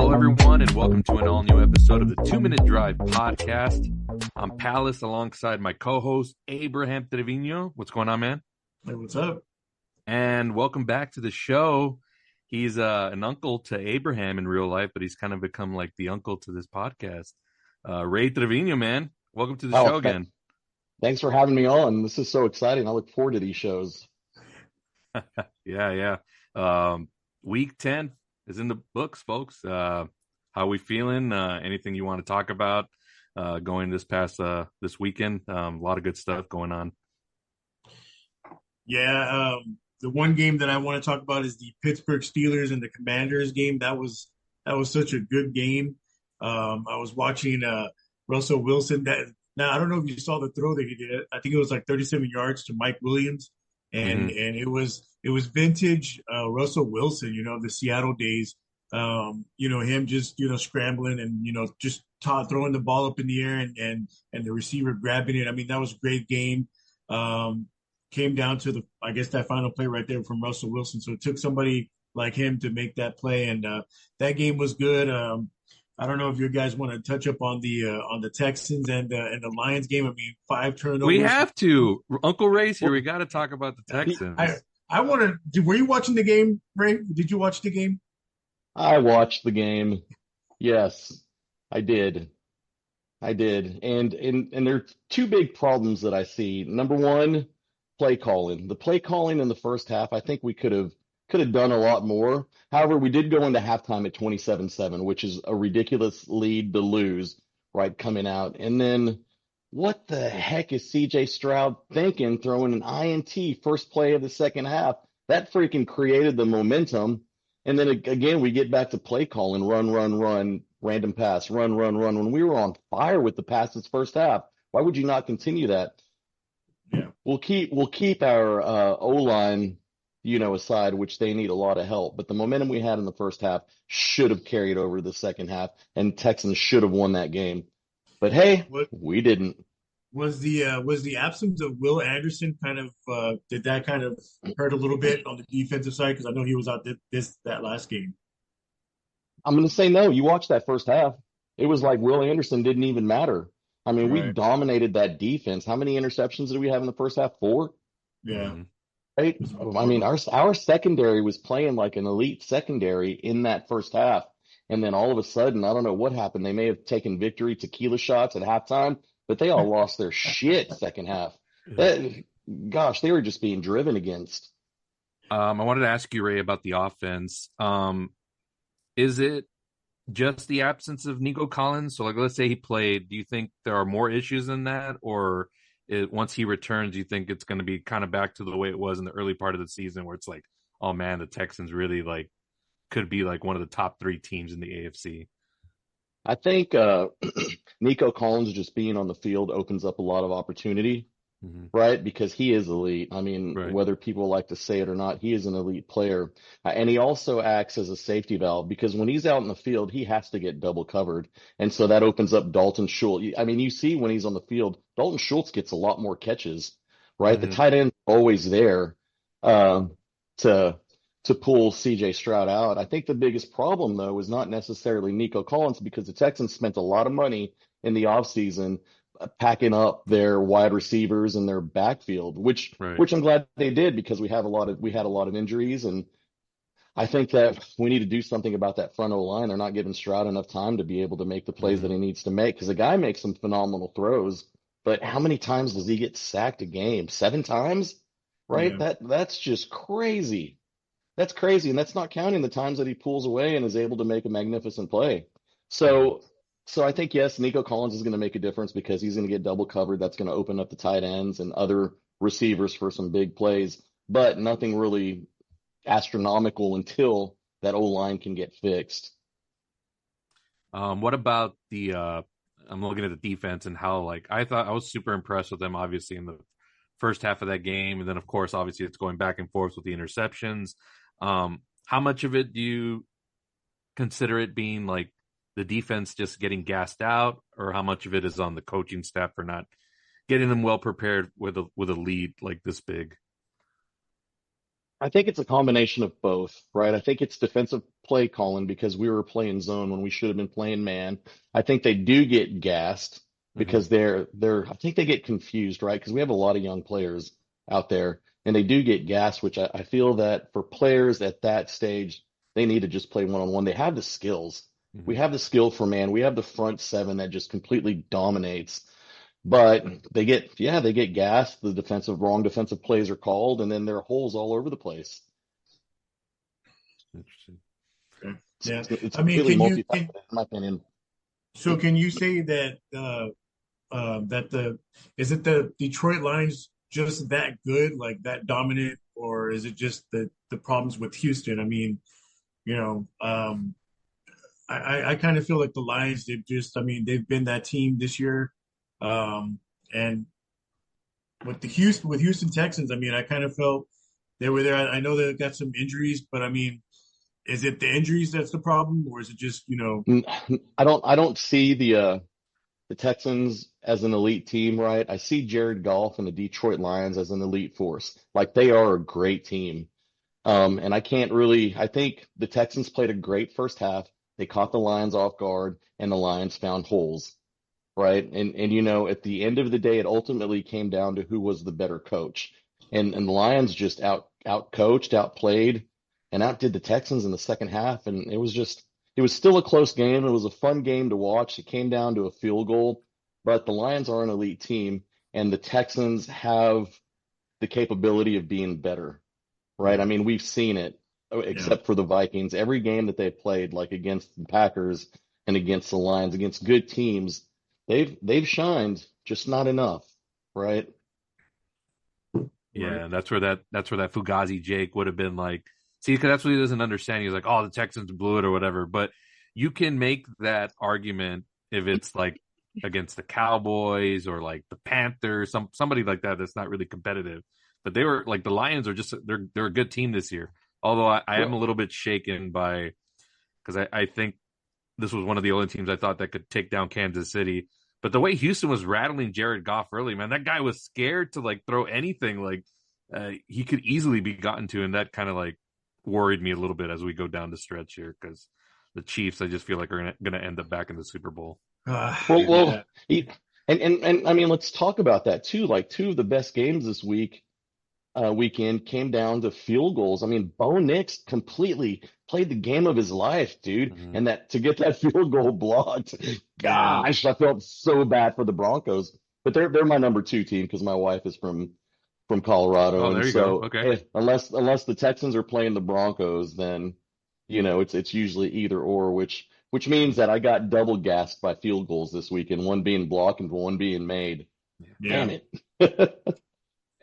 Hello, everyone, and welcome to an all-new episode of the 2-Minute Drive podcast. I'm Palace alongside my co-host, Abraham Trevino. What's going on, man? Hey, what's up? And welcome back to the show. He's an uncle to Abraham in real life, but he's kind of become like the uncle to this podcast. Ray Trevino, man. Welcome to the show again. Thanks for having me on. This is so exciting. I look forward to these shows. Yeah. Week 10 is in the books, folks. How are we feeling? Anything you want to talk about going this weekend? A lot of good stuff going on. Yeah, the one game that I want to talk about is the Pittsburgh Steelers and the Commanders game. That was such a good game. I was watching Russell Wilson. Now I don't know if you saw the throw that he did. I think it was like 37 yards to Mike Williams, and it was vintage Russell Wilson. You know, the Seattle days. Him just scrambling and just throwing the ball up in the air and the receiver grabbing it. I mean, that was a great game. Came down to that final play right there from Russell Wilson. So it took somebody like him to make that play, and that game was good. I don't know if you guys want to touch up on the Texans and the Lions game. I mean, 5 turnovers. We have to. Uncle Ray's here. We got to talk about the Texans. I want to. Were you watching the game, Ray? Did you watch the game? I watched the game. Yes, I did. And there are two big problems that I see. Number one, play calling. The play calling in the first half, I think we could have done a lot more. However, we did go into halftime at 27-7, which is a ridiculous lead to lose, right, coming out. And then what the heck is CJ Stroud thinking, throwing an INT first play of the second half? That freaking created the momentum. And then again, we get back to play calling, run, random pass, run. When we were on fire with the passes first half, why would you not continue that? Yeah, we'll keep our O-line, aside, which they need a lot of help. But the momentum we had in the first half should have carried over to the second half, and Texans should have won that game. But hey, we didn't. Was the absence of Will Anderson kind of did that kind of hurt a little bit on the defensive side? Because I know he was out that last game. I'm going to say no. You watched that first half. It was like Will Anderson didn't even matter. I mean, Right. We dominated that defense. How many interceptions did we have in the first half? 4? Yeah. Right? I mean, our secondary was playing like an elite secondary in that first half. And then all of a sudden, I don't know what happened. They may have taken victory tequila shots at halftime, but they all lost their shit second half. Gosh, they were just being driven against. I wanted to ask you, Ray, about the offense. Is it just the absence of Nico Collins? So, let's say he played. Do you think there are more issues than that? Or once he returns, do you think it's going to be kind of back to the way it was in the early part of the season where it's like, oh, man, the Texans really could be like one of the top 3 teams in the AFC? I think Nico Collins just being on the field opens up a lot of opportunity, right? Because he is elite. I mean, Right. Whether people like to say it or not, he is an elite player. And he also acts as a safety valve because when he's out in the field, he has to get double covered. And so that opens up Dalton Schultz. I mean, you see when he's on the field, Dalton Schultz gets a lot more catches, right? The tight end's always there to pull CJ Stroud out. I think the biggest problem, though, is not necessarily Nico Collins because the Texans spent a lot of money in the offseason packing up their wide receivers and their backfield, which I'm glad they did because we had a lot of injuries, and I think that we need to do something about that front O-line. They're not giving Stroud enough time to be able to make the plays that he needs to make because the guy makes some phenomenal throws, but how many times does he get sacked a game? 7 times, right? Yeah. That's just crazy. That's crazy, and that's not counting the times that he pulls away and is able to make a magnificent play. So I think, yes, Nico Collins is going to make a difference because he's going to get double covered. That's going to open up the tight ends and other receivers for some big plays, but nothing really astronomical until that O-line can get fixed. What about I'm looking at the defense and how, I thought I was super impressed with them, obviously, in the first half of that game. And then, of course, obviously, it's going back and forth with the interceptions. How much of it do you consider it being the defense just getting gassed out, or how much of it is on the coaching staff for not getting them well prepared with a lead like this big? I think it's a combination of both, right? I think it's defensive play calling because we were playing zone when we should have been playing man. I think they do get gassed Hmm. because they're I think they get confused, right? Because we have a lot of young players out there and they do get gassed, which I feel that for players at that stage, they need to just play one on one. They have the skills. We Hmm. have the skill for man. We have the front seven that just completely dominates. But they get gassed. The wrong defensive plays are called, and then there are holes all over the place. Interesting. Okay. Yeah. It's I mean, completely multifaceted, in my opinion. can you say that that the is it the Detroit Lions just that good, like that dominant, or is it just the problems with Houston? I mean, you know, I kind of feel like the Lions, I mean, they've been that team this year. And with Houston Texans, I mean, I kind of felt they were there. I know they got some injuries, but I mean, is it the injuries that's the problem, or is it just, I don't see the Texans as an elite team, right? I see Jared Goff and the Detroit Lions as an elite force. Like they are a great team. And I think the Texans played a great first half. They caught the Lions off guard and the Lions found holes, right? And at the end of the day, it ultimately came down to who was the better coach. And the Lions just out coached, outplayed, and outdid the Texans in the second half. And it was still a close game. It was a fun game to watch. It came down to a field goal, but the Lions are an elite team, and the Texans have the capability of being better, right? I mean, we've seen it, yeah. except for the Vikings. Every game that they played, like against the Packers and against the Lions, against good teams, they've shined, just not enough, right? Right. Yeah, that's where that Fugazi Jake would have been like. See, because that's what he doesn't understand. He's like, "Oh, the Texans blew it or whatever." But you can make that argument if it's like against the Cowboys or like the Panthers, somebody like that that's not really competitive. But they were like the Lions are just they're a good team this year. Although I am Well, a little bit shaken by because I think this was one of the only teams I thought that could take down Kansas City. But the way Houston was rattling Jared Goff early, man, that guy was scared to like throw anything. Like he could easily be gotten to, and that kind of like worried me a little bit as we go down the stretch here because the Chiefs, I just feel like are gonna end up back in the Super Bowl. well, Yeah. well, he, and I mean, let's talk about that too. Like two of the best games this weekend came down to field goals. I mean, Bo Nix completely played the game of his life, dude. Mm-hmm. And that to get that field goal blocked, Yeah. gosh, I felt so bad for the Broncos. But they're my number two team because my wife is from Colorado, Oh, and there you go. so Okay. unless the Texans are playing the Broncos, then it's usually either or, which means that I got double gassed by field goals this weekend, one being blocked and one being made. Yeah. Damn it.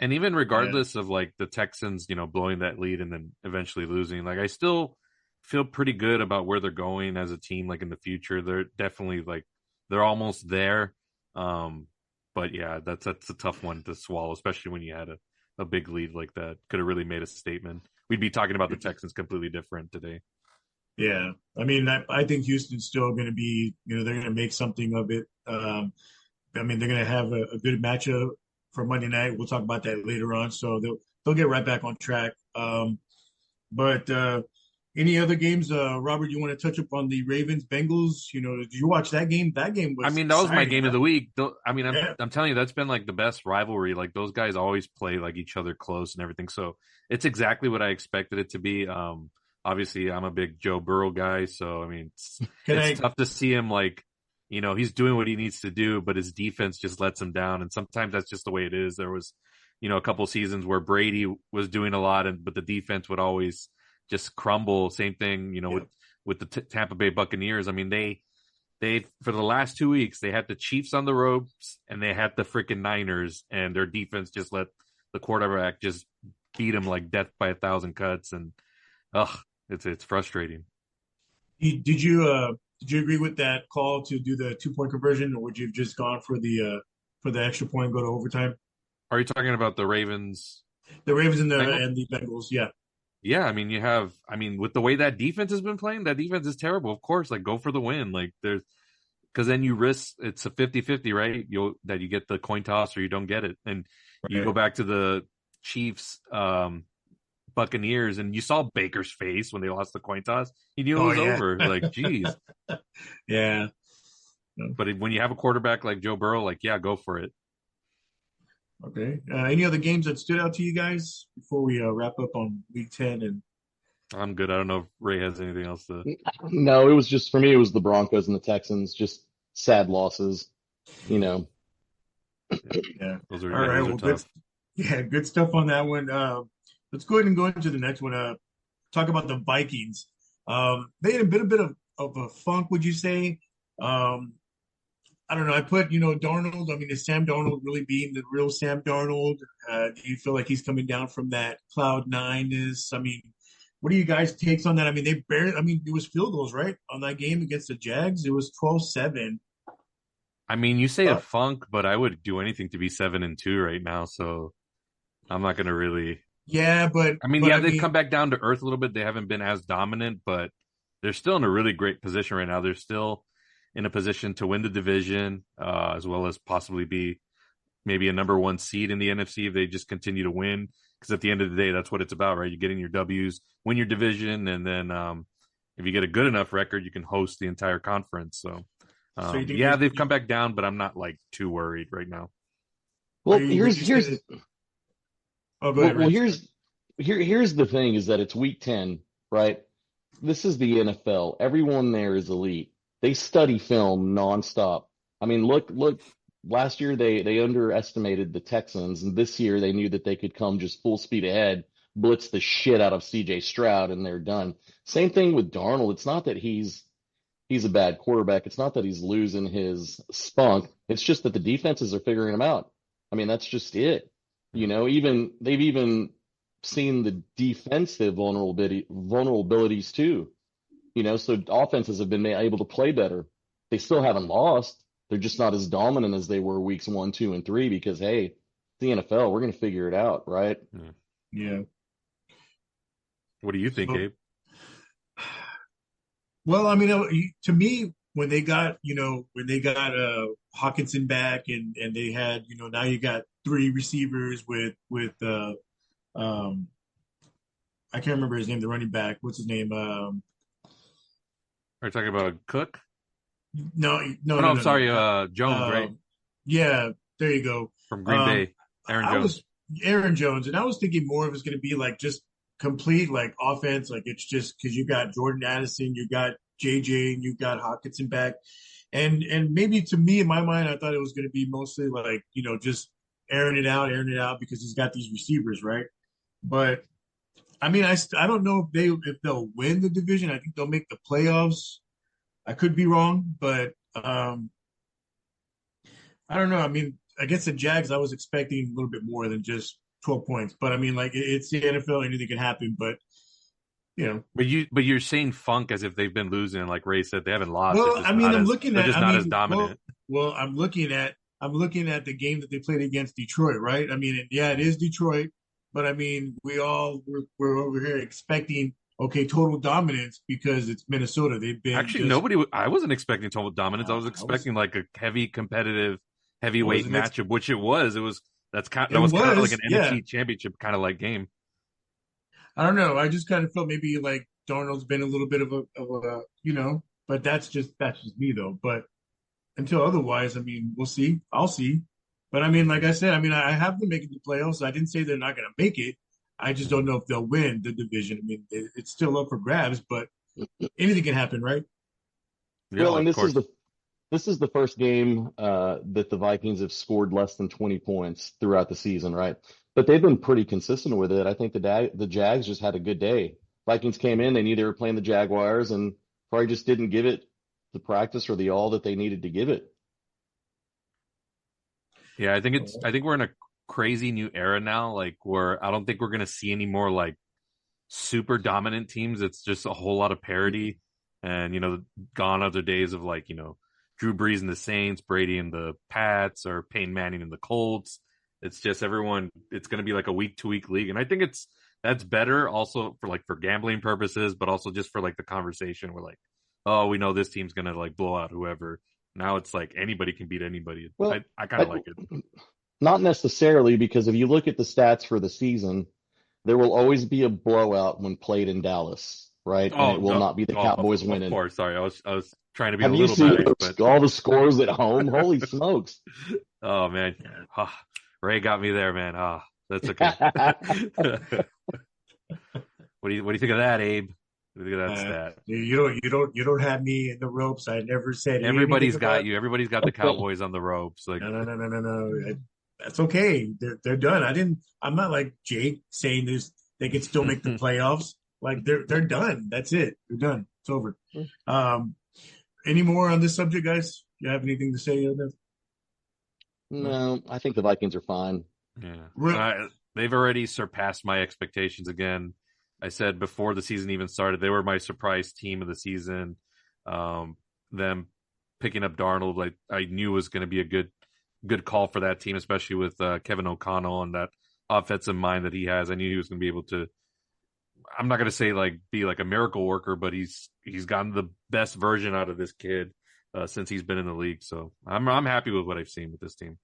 And even Yeah. regardless of like the Texans, blowing that lead and then eventually losing, like I still feel pretty good about where they're going as a team. Like in the future, they're definitely like they're almost there. Um, but yeah, that's a tough one to swallow, especially when you had a big lead like that. Could have really made a statement. We'd be talking about the Texans completely different today. Yeah. I mean, I think Houston's still going to be, they're going to make something of it. I mean, they're going to have a good matchup for Monday night. We'll talk about that later on. So they'll get right back on track. But any other games, Robert, you want to touch up on the Ravens Bengals? Did you watch that game? That game I was mean, that was my exciting, game of man. the week. I mean, I'm Yeah. I'm telling you, that's been like the best rivalry. Like those guys always play like each other close and everything. So it's exactly what I expected it to be. Obviously, I'm a big Joe Burrow guy, so I mean, Can it's I? tough to see him like, he's doing what he needs to do, but his defense just lets him down. And sometimes that's just the way it is. There was, a couple seasons where Brady was doing a lot, but the defense would always just crumble. Same thing, Yeah. with the Tampa Bay Buccaneers. I mean, they for the last 2 weeks they had the Chiefs on the ropes and they had the freaking Niners, and their defense just let the quarterback just beat him like death by a thousand cuts, and ugh, it's frustrating. Did you agree with that call to do the 2 point conversion, or would you have just gone for the extra point and go to overtime? Are you talking about the Ravens The Ravens and the Bengals? and the Bengals, yeah. Yeah, I mean with the way that defense has been playing, that defense is terrible. Of course, like go for the win. Like there's because then you risk it's a 50-50, right? You get the coin toss or you don't get it. And you go Right. back to the Chiefs Buccaneers, and you saw Baker's face when they lost the coin toss. He knew it Oh was yeah, over. Like, geez. yeah. But when you have a quarterback like Joe Burrow, like, yeah, go for it. Okay. Any other games that stood out to you guys before we wrap up on Week 10? And I'm good. I don't know if Ray has anything else to. No, it was just for me. It was the Broncos and the Texans, just sad losses. You know, yeah. All Yeah, right. those are Well, good. tough. Yeah, good stuff on that one. Let's go ahead and go into the next one. Talk about the Vikings. They had a bit of a funk, would you say? Um, I don't know. I put, Darnold. I mean, is Sam Darnold really being the real Sam Darnold? Do you feel like he's coming down from that cloud nine-ness? I mean, what are you guys' takes on that? I mean, it was field goals, right? On that game against the Jags, it was 12-7. I mean, you say a Uh, funk, but I would do anything to be 7-2 right now. So I'm not gonna really. yeah, I mean, but yeah, I they've come mean, back down to earth a little bit. They haven't been as dominant, but they're still in a really great position right now. They're still in a position to win the division, as well as possibly be maybe a number one seed in the NFC if they just continue to win. Because at the end of the day, that's what it's about, right? You're getting your W's, win your division, and then if you get a good enough record, you can host the entire conference. So, so you think yeah, they've come back down, but I'm not like too worried right now. are well, you? Would here's you say here's that? Oh, go well, ahead, well Ray. Sorry. here's the thing is that it's week 10, right? This is the NFL. Everyone there is elite. They study film nonstop. I mean, look. Last year they underestimated the Texans, and this year they knew that they could come just full speed ahead, blitz the shit out of C.J. Stroud, and they're done. Same thing with Darnold. It's not that he's a bad quarterback. It's not that he's losing his spunk. It's just that the defenses are figuring him out. I mean, that's just it. Even they've even seen the defensive vulnerabilities too. So offenses have been able to play better. They still haven't lost. They're just not as dominant as they were weeks 1, 2, and 3 because hey, the NFL, we're going to figure it out, right? Yeah. Yeah. What do you think, So, Abe? well, I mean, to me, when they got Hawkinson back and they had, now you got three receivers with I can't remember his name, the running back. What's his name? Are you talking about Cook? No, no, Oh, no, no, I'm no, no. sorry, Jones, right? Yeah, there you go. From Green Um, Bay, Aaron I Jones. was Aaron Jones, and I was thinking more of it's going to be like just complete like offense, like it's just because you got Jordan Addison, you got JJ, and you got Hawkinson back, and maybe to me in my mind, I thought it was going to be mostly like just airing it out because he's got these receivers, right? But I mean, I don't know if they'll win the division. I think they'll make the playoffs. I could be wrong, but I don't know. I mean, against the Jags, I was expecting a little bit more than just 12 points. But I mean, like it's the NFL, anything can happen. But But you're saying funk as if they've been losing, and like Ray said, they haven't lost. well, I mean, They're just not as dominant. I'm looking at the game that they played against Detroit, right? I mean, yeah, it is Detroit, but I mean, we're over here expecting okay total dominance because it's Minnesota. They've been Actually, just I wasn't expecting total dominance. I was I was expecting like a heavy competitive I heavyweight wasn't ex- matchup, which it was. That it was kind of like an was yeah. NFC championship kind of like game. I don't know. I just kind of felt maybe like Darnold's been a little bit but that's just me though. But until otherwise, I mean, we'll see. I'll see. But I mean, like I said, I mean, I have them making the playoffs. I didn't say they're not going to make it. I just don't know if they'll win the division. I mean, it's still up for grabs, but anything can happen, right? Yeah, Well, and of course. this is the first game that the Vikings have scored less than 20 points throughout the season, right? But they've been pretty consistent with it. I think the Jags just had a good day. Vikings came in, they knew they were playing the Jaguars, and probably just didn't give it the practice or the all that they needed to give it. Yeah, I think we're in a crazy new era now, like where I don't think we're gonna see any more like super dominant teams. It's just a whole lot of parity, and gone are the days of like Drew Brees and the Saints, Brady and the Pats, or Peyton Manning and the Colts. It's just everyone. It's gonna be like a week to week league, and I think that's better also for gambling purposes, but also just for like the conversation. We're like, oh, we know this team's gonna like blow out whoever. Now it's like anybody can beat anybody. Well, I kind I, of like it. not necessarily because if you look at the stats for the season, there will always be a blowout when played in Dallas, right? And it Oh, will not be the Cowboys of winning. course. Sorry, I was trying to be a Have you little seen nice, but all the scores at home? Holy smokes. oh man, Ah, Ray got me there, man. That's okay. What do you think of that, Abe? What do you think of that stat? You don't have me in the ropes. I never said anything Everybody's got about. you. Everybody's got the Cowboys on the ropes. Like, No. That's okay. They're done. I'm not like Jake saying this. They can still make the playoffs. Like they're done. That's it. They're done. It's over. Any more on this subject, guys? You have anything to say on that? No. No, I think the Vikings are fine. yeah, they've already surpassed my expectations again. I said before the season even started, they were my surprise team of the season. Them picking up Darnold, like I knew was going to be a good call for that team, especially with Kevin O'Connell and that offensive mind that he has. I knew he was going to be able to. I'm not going to say like be like a miracle worker, but he's gotten the best version out of this kid since he's been in the league. So I'm happy with what I've seen with this team.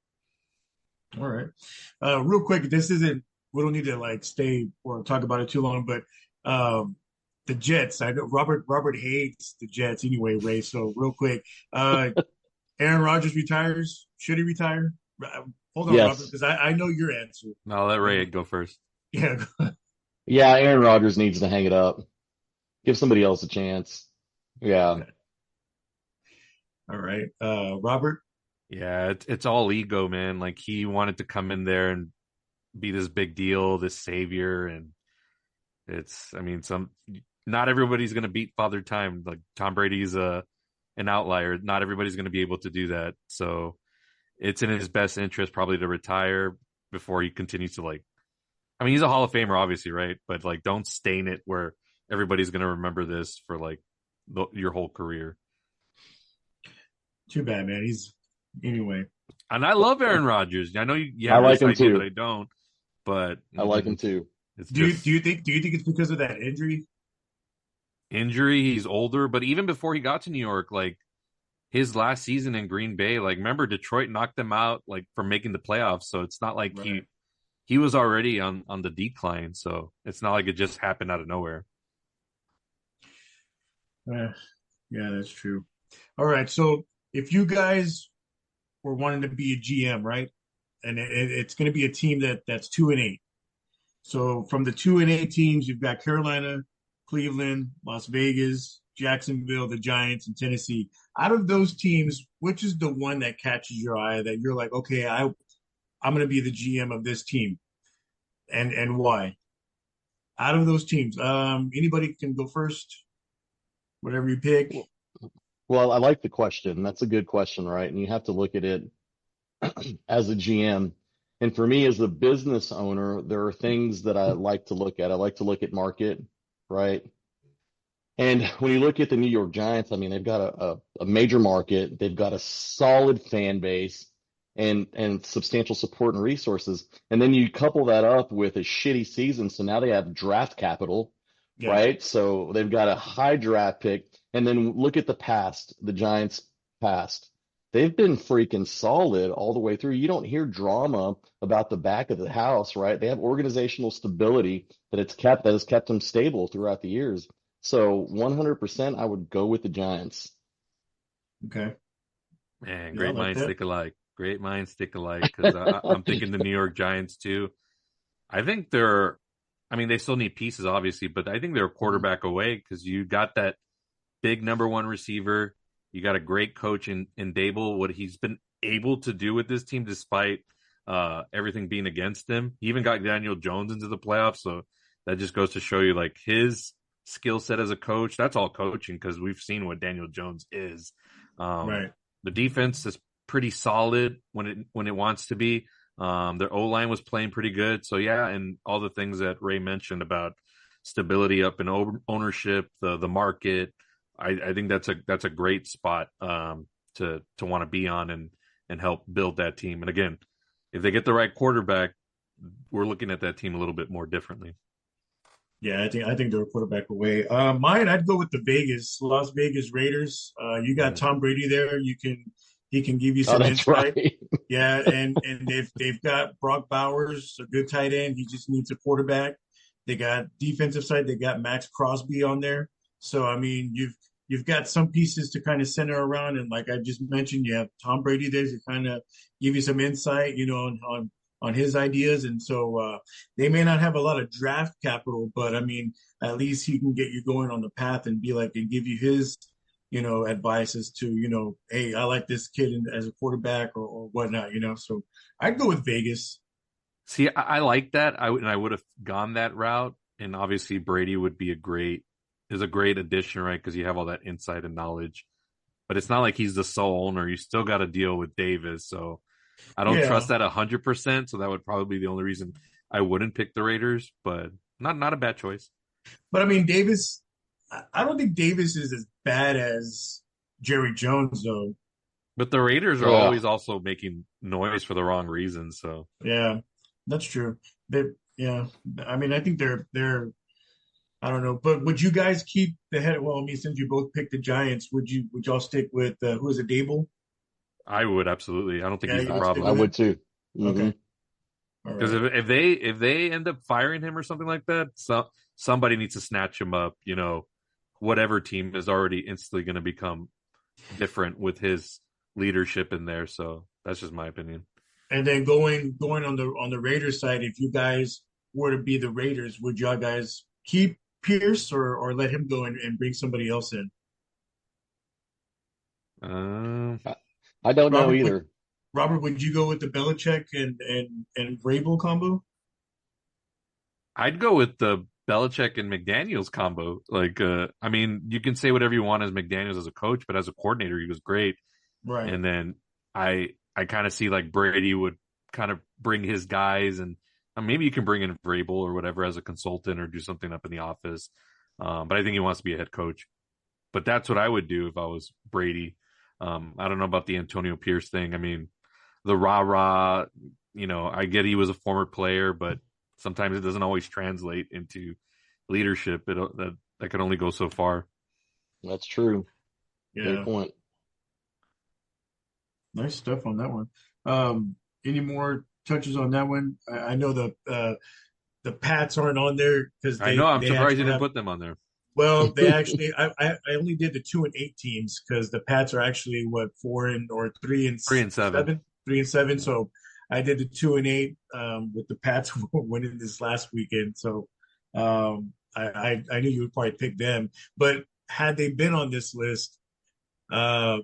All right. Real quick, we don't need to like stay or talk about it too long, but the Jets. I know Robert hates the Jets anyway, Ray. So real quick, Aaron Rodgers retires. Should he retire? Hold on, Yes. Robert, because I know your answer. I'll let Ray go first. Yeah. Yeah, Aaron Rodgers needs to hang it up. Give somebody else a chance. Yeah. All right. Robert? Yeah, it's all ego, man. Like he wanted to come in there and be this big deal, this savior, and I mean, not everybody's gonna beat Father Time. Like Tom Brady's an outlier. Not everybody's gonna be able to do that. So it's in his best interest probably to retire before he continues to like. I mean, he's a Hall of Famer, obviously, right? But like, don't stain it where everybody's gonna remember this for like your whole career. Too bad, man. Anyway. And I love Aaron Rodgers. I know you I have like this him idea too. that I don't, but I like him too. It's Do just you think it's because of that injury? injury. He's older, but even before he got to New York, like his last season in Green Bay, like remember Detroit knocked them out like from making the playoffs. So it's not like Right. he was already on the decline. So it's not like it just happened out of nowhere. Yeah, that's true. All right. So if you guys were wanting to be a GM, right? And it's going to be a team that's 2-8. So from the 2-8 teams, you've got Carolina, Cleveland, Las Vegas, Jacksonville, the Giants, and Tennessee. Out of those teams, which is the one that catches your eye that you're like, okay, I'm going to be the GM of this team, and why? Out of those teams, anybody can go first. Whatever you pick. Well, I like the question. That's a good question, right? And you have to look at it as a GM. And for me, as a business owner, there are things that I like to look at. I like to look at market, right? And when you look at the New York Giants, I mean, they've got a major market, they've got a solid fan base and substantial support and resources. And then you couple that up with a shitty season. So now they have draft capital, Yeah. right? So they've got a high draft pick. And then look at the past, the Giants past. They've been freaking solid all the way through. You don't hear drama about the back of the house, right? They have organizational stability that has kept them stable throughout the years. So 100%, I would go with the Giants. Okay. Man, Yeah, great I like minds that. stick alike. Great minds stick alike. Because I'm thinking the New York Giants too. I think they still need pieces, obviously, but I think they're a quarterback away because you got that big number one receiver. You got a great coach in Dable, what he's been able to do with this team despite everything being against him. He even got Daniel Jones into the playoffs. So that just goes to show you like his skill set as a coach. That's all coaching because we've seen what Daniel Jones is. Right. The defense is pretty solid when it wants to be. Their O-line was playing pretty good. So yeah, and all the things that Ray mentioned about stability up in ownership, the market. I think that's a great spot to want to be on and help build that team. And again, if they get the right quarterback, we're looking at that team a little bit more differently. Yeah, I think they're a quarterback away. Mine, I'd go with the Las Vegas Raiders. You got Tom Brady there. He can give you Oh, some that's insight. right. Yeah, and they've got Brock Bowers, a good tight end. He just needs a quarterback. They got defensive side. They got Max Crosby on there. So I mean, you've got some pieces to kind of center around, and like I just mentioned, you have Tom Brady there to kind of give you some insight, on his ideas. And so they may not have a lot of draft capital, but I mean, at least he can get you going on the path and be like and give you his advice as to, hey, I like this kid as a quarterback or whatnot. So I'd go with Vegas. See, I like that. I would have gone that route, and obviously Brady would be is a great addition, right? Because you have all that insight and knowledge. But it's not like he's the sole owner. You still got to deal with Davis, so I don't Yeah. trust that 100%. So that would probably be the only reason I wouldn't pick the Raiders. But not a bad choice. But I mean, Davis, I don't think Davis is as bad as Jerry Jones, though. But the Raiders are Yeah. always also making noise for the wrong reasons. So Yeah, that's true. Yeah, I mean, I think they're I don't know, but would you guys keep the head? Well, I mean, since you both picked the Giants, would y'all stick with who is it, Dable? I would absolutely. I don't think Yeah, he's you the would stick I with problem. would him. too. Hmm. Okay, all Because right. if they end up firing him or something like that, somebody needs to snatch him up. Whatever team is already instantly going to become different with his leadership in there. So that's just my opinion. And then going on the Raiders side, if you guys were to be the Raiders, would y'all guys keep Pierce or let him go and bring somebody else in? Um, I don't know Robert, would either. Robert, would you go with the Belichick and Vrabel combo? I'd go with the Belichick and McDaniels combo. Like, I mean, you can say whatever you want as McDaniels as a coach, but as a coordinator, he was great. Right. And then I kind of see like Brady would kind of bring his guys, and maybe you can bring in Vrabel or whatever as a consultant or do something up in the office. But I think he wants to be a head coach. But that's what I would do if I was Brady. I don't know about the Antonio Pierce thing. I mean, the rah rah. I get he was a former player, but sometimes it doesn't always translate into leadership. That can only go so far. That's true. Great Yeah. point. Nice stuff on that one. Any more touches on that one? I know the Pats aren't on there because I know. I'm they surprised you actually didn't have. put them on there. Well, they actually I only did the 2-8 teams because the Pats are actually what 3-7. 3-7. So I did the 2-8 with the Pats winning this last weekend. So I knew you would probably pick them, but had they been on this list, uh,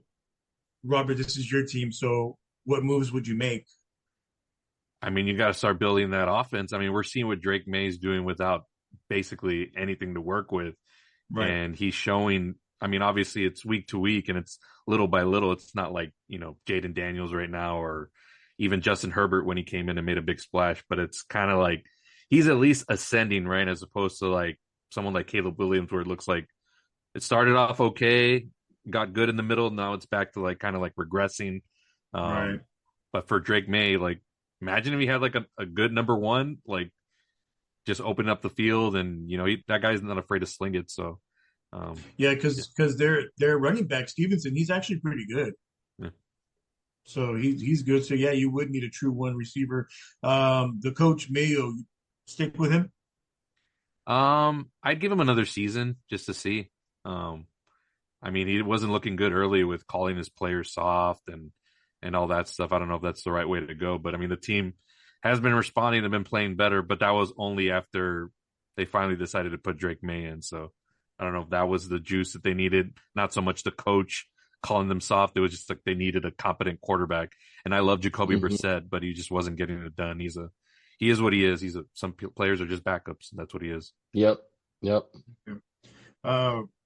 Robert, this is your team. So what moves would you make? I mean, you got to start building that offense. I mean, we're seeing what Drake May's doing without basically anything to work with. Right. And he's showing, I mean, obviously it's week to week and it's little by little. It's not like, Jaden Daniels right now or even Justin Herbert when he came in and made a big splash, but it's kind of like he's at least ascending, right? As opposed to like someone like Caleb Williams, where it looks like it started off okay, got good in the middle. Now it's back to like kind of like regressing. Right. Um, but for Drake May, like imagine if he had like a good number one, like just open up the field and that guy's not afraid to sling it. So Yeah, yeah, because their running back Stevenson, he's actually pretty good. yeah. So he's good. So yeah, you would need a true one receiver. The coach Mayo, stick with him. I'd give him another season just to see. Um, I mean, he wasn't looking good early with calling his players soft and all that stuff. I don't know if that's the right way to go, but I mean, the team has been responding and been playing better, but that was only after they finally decided to put Drake May in. So I don't know if that was the juice that they needed. Not so much the coach calling them soft. It was just like they needed a competent quarterback. And I love Jacoby Hmm. Brissett, but he just wasn't getting it done. He is what he is. Some players are just backups. And that's what he is. Yep. Yep.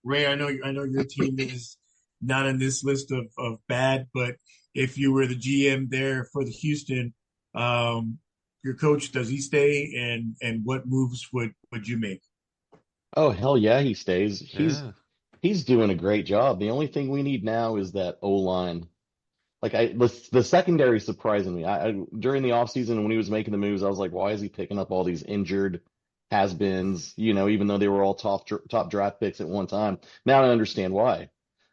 Ray, I know your team is not on this list of bad, but if you were the GM there for the Houston, your coach, does he stay and what moves would you make? Oh, hell yeah, he stays. Yeah. He's doing a great job. The only thing we need now is that O line. Like the secondary is surprising me. I during the offseason when he was making the moves, I was like, why is he picking up all these injured has-beens, even though they were all top draft picks at one time. Now I understand why.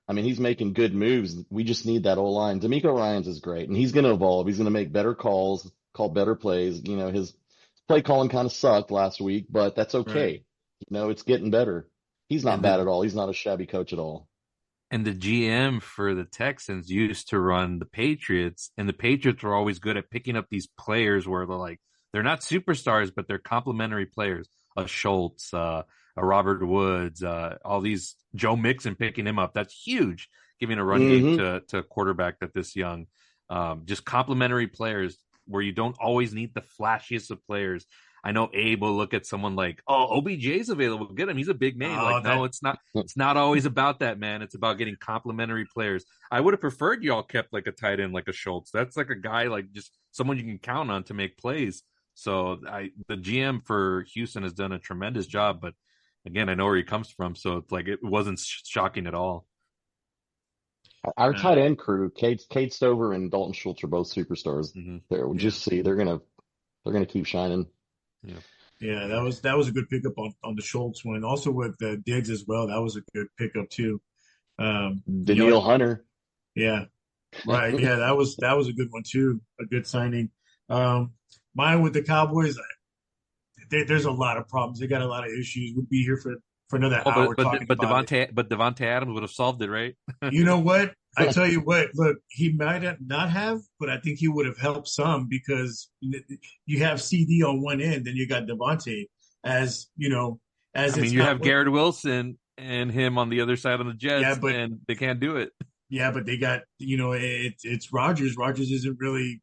I mean, he's making good moves. We just need that O-line. D'Amico Ryans is great, and he's going to evolve. He's going to make better calls, call better plays. His play calling kind of sucked last week, but that's Right. okay. It's getting better. He's not And bad the at all. He's not a shabby coach at all. and the GM for the Texans used to run the Patriots, and the Patriots were always good at picking up these players where they're not superstars, but they're complementary players. A Schultz, a Robert Woods, all these Joe Mixon picking him up. That's huge, giving a run game Hmm. to a quarterback that this young. Just complementary players where you don't always need the flashiest of players. I know Abe will look at someone like, oh, OBJ's available. Get him. He's a big name. Oh, Like, no, that it's not. It's not always about that, man. It's about getting complementary players. I would have preferred y'all kept like a tight end like a Schultz. That's like a guy like just someone you can count on to make plays. So the GM for Houston has done a tremendous job, but again, I know where he comes from, so it's like it wasn't shocking at all. Our uh, tight end crew, Cade Stover and Dalton Schultz are both superstars. Mm-hmm. There, we'll yeah, just see. They're gonna keep shining. Yeah. yeah, that was a good pickup on the Schultz one. Also with Diggs as well. That was a good pickup too. You know, Daniil Hunter. yeah, right. Yeah, that was a good one too. A good signing. Um, Mine with the Cowboys, there's a lot of problems. They got a lot of issues. We'd be here for another Oh, hour talking about it. Devontae Adams would have solved it, right? You know what? I tell you what, look, he might have not have, but I think he would have helped some because you have CD on one end, and you got Devontae as as I mean, it's you not have what. Garrett Wilson and him on the other side of the Yeah, Jets, but and they can't do it. yeah, but they got it's Rogers. Rogers isn't really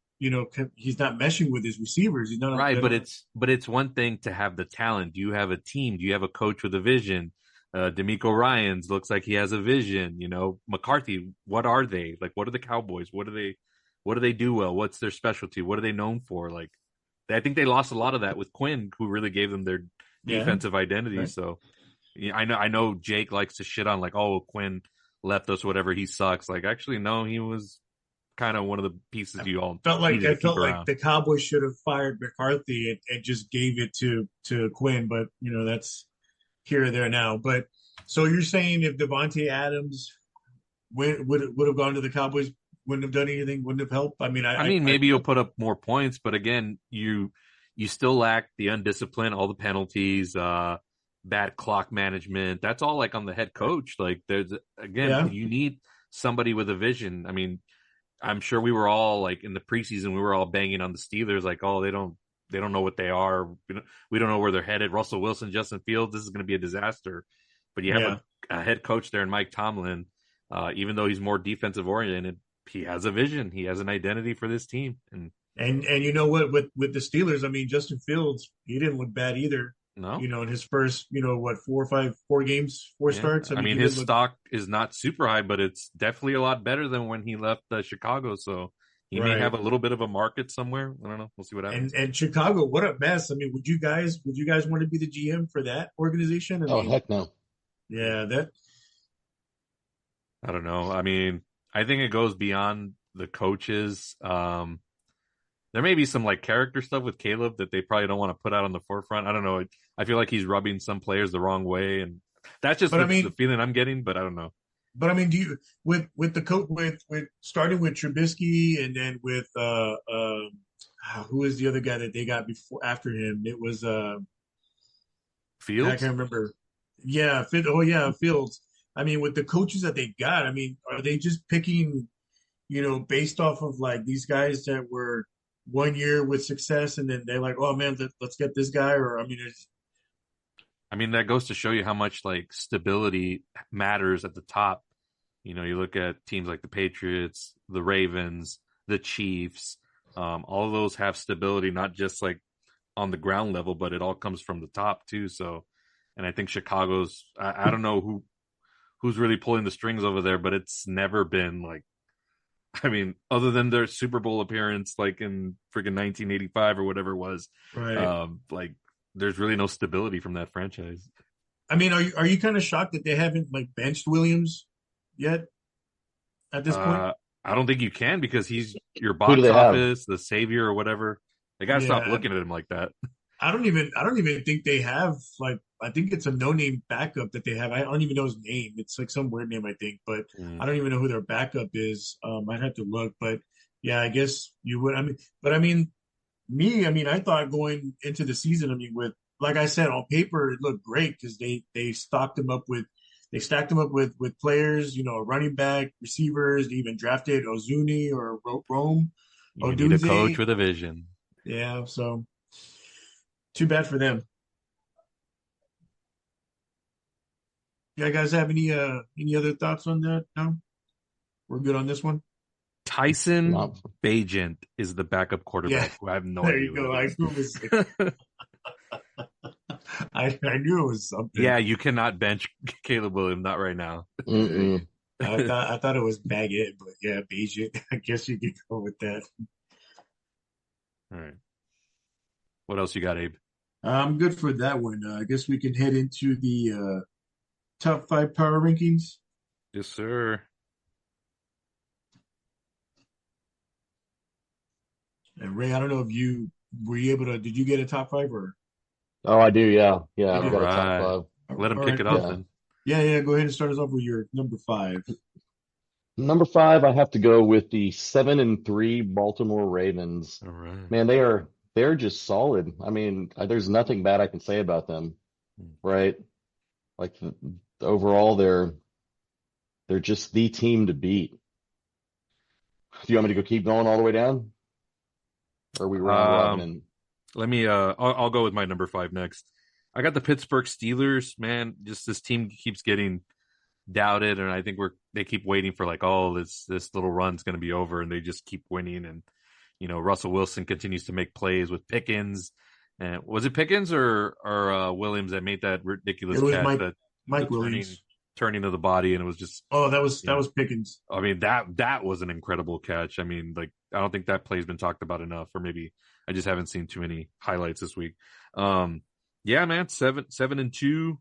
he's not meshing with his receivers. He's not. Right, They but don't. it's one thing to have the talent. Do you have a team? Do you have a coach with a vision? D'Amico Ryans looks like he has a vision. McCarthy, what are they? Like, what are the Cowboys? What do they do well? What's their specialty? What are they known for? Like, I think they lost a lot of that with Quinn, who really gave them their Yeah, defensive identity. right. So, yeah, I know Jake likes to shit on like, oh, Quinn left us, whatever. He sucks. Like, actually, no, he was kind of one of the pieces I you all felt like needed I to keep felt like around. the Cowboys should have fired McCarthy and just gave it to Quinn, but that's here or there now. But so you're saying if Devontae Adams would have gone to the Cowboys, wouldn't have done anything, wouldn't have helped? I mean, I I mean, I maybe you'll put up more points, but again, you still lack the undiscipline, all the penalties, bad clock management. That's all like on the head coach. Like there's again, yeah you need somebody with a vision. I mean, I'm sure we were all like in the preseason, we were all banging on the Steelers, like, oh, they don't know what they are. We don't know where they're headed. Russell Wilson, Justin Fields, this is going to be a disaster. But you have yeah. a head coach there in Mike Tomlin. Even though he's more defensive oriented, he has a vision. He has an identity for this team. And And you know what, with the Steelers, I mean, Justin Fields, he didn't look bad either. no, In his first, what, 4 or 5 games, four yeah. starts. I I mean, mean, he his didn't look. stock is not super high, but it's definitely a lot better than when he left Chicago. So he may Right. have a little bit of a market somewhere. I don't know. We'll see what And happens. and Chicago, what a mess. I mean, would you guys want to be the GM for that organization? I Oh, mean, heck no. yeah, that I don't know. I mean, I think it goes beyond the coaches. There may be some like character stuff with Caleb that they probably don't want to put out on the forefront. I don't know. I feel like he's rubbing some players the wrong way, and that's just but I the mean feeling I'm getting. But I don't know. do you with the coach with starting with Trubisky and then with who is the other guy that they got before after him? It was I Fields. can't remember. Yeah, oh yeah, Fields. I mean, with the coaches that they got, I mean, are they just picking, based off of like these guys that were 1 year with success, and then they're like, oh man, let's get this guy, or I mean, I mean, that goes to show you how much like stability matters at the top. You look at teams like the Patriots, the Ravens, the Chiefs. All of those have stability, not just like on the ground level, but it all comes from the top too. So, and I think Chicago's. I don't know who's really pulling the strings over there, but it's never been like. I mean, other than their Super Bowl appearance, like in freaking 1985 or whatever it was, right. like there's really no stability from that franchise. I mean, are you kind of shocked that they haven't like benched Williams yet at this point? Uh, I don't think you can because he's your Who do box they have? office, the savior or whatever. They gotta stop Yeah, looking at him like that. I don't even think they have like I think it's a no name backup that they have. I don't even know his name. It's like some weird name I think, but Mm. I don't even know who their backup is. I'd have to look, but yeah, I guess you would. I mean, but I mean, I mean, I thought going into the season, I mean, with like I said, on paper it looked great because they stacked them up with players, you know, running back, receivers. They even drafted Ozuni or Rome You need a coach Odunze. with a vision. Yeah, so too bad for them. Yeah, guys, have any other thoughts on that? No, we're good on this one. Tyson Not Bagent is the backup Yeah, quarterback, who I have no there idea you who go. that I is. knew it was I knew it was something. Yeah, you cannot bench Caleb Williams, not right now. mm-mm. I thought it was Baggett, but yeah, Beijing. I guess you could go with that. All right. What else you got, Abe? I'm good for that one. I guess we can head into the top five power rankings. Yes, sir. And Ray, I don't know if you were you able to. Did you get a top five or Oh, I do. Yeah. Yeah. you I've All did? got a top right. five. Let him All kick right, it cool. off Yeah. then. Yeah, yeah. Go ahead and start us off with your number five. Number five, I have to go with the 7-3 Baltimore Ravens. All right. Man, they're just solid. I mean, there's nothing bad I can say about them, right? Like overall, they're just the team to beat. Do you want me to go keep going all the way down, or are we round robin? Um, And Let me I'll go with my number five next. I got the Pittsburgh Steelers, man. Just this team keeps getting doubted, and I think they keep waiting for like, oh, this little run's going to be over, and they just keep winning. And Russell Wilson continues to make plays with Pickens. And was it Pickens or Williams that made that It ridiculous was catch, that the Mike turning Williams. turning of the body, and it was just, Oh, you that know was Pickens. I mean, that was an incredible catch. I mean, like, I don't think that play's been talked about enough, or maybe I just haven't seen too many highlights this week. Yeah, man, 7-2,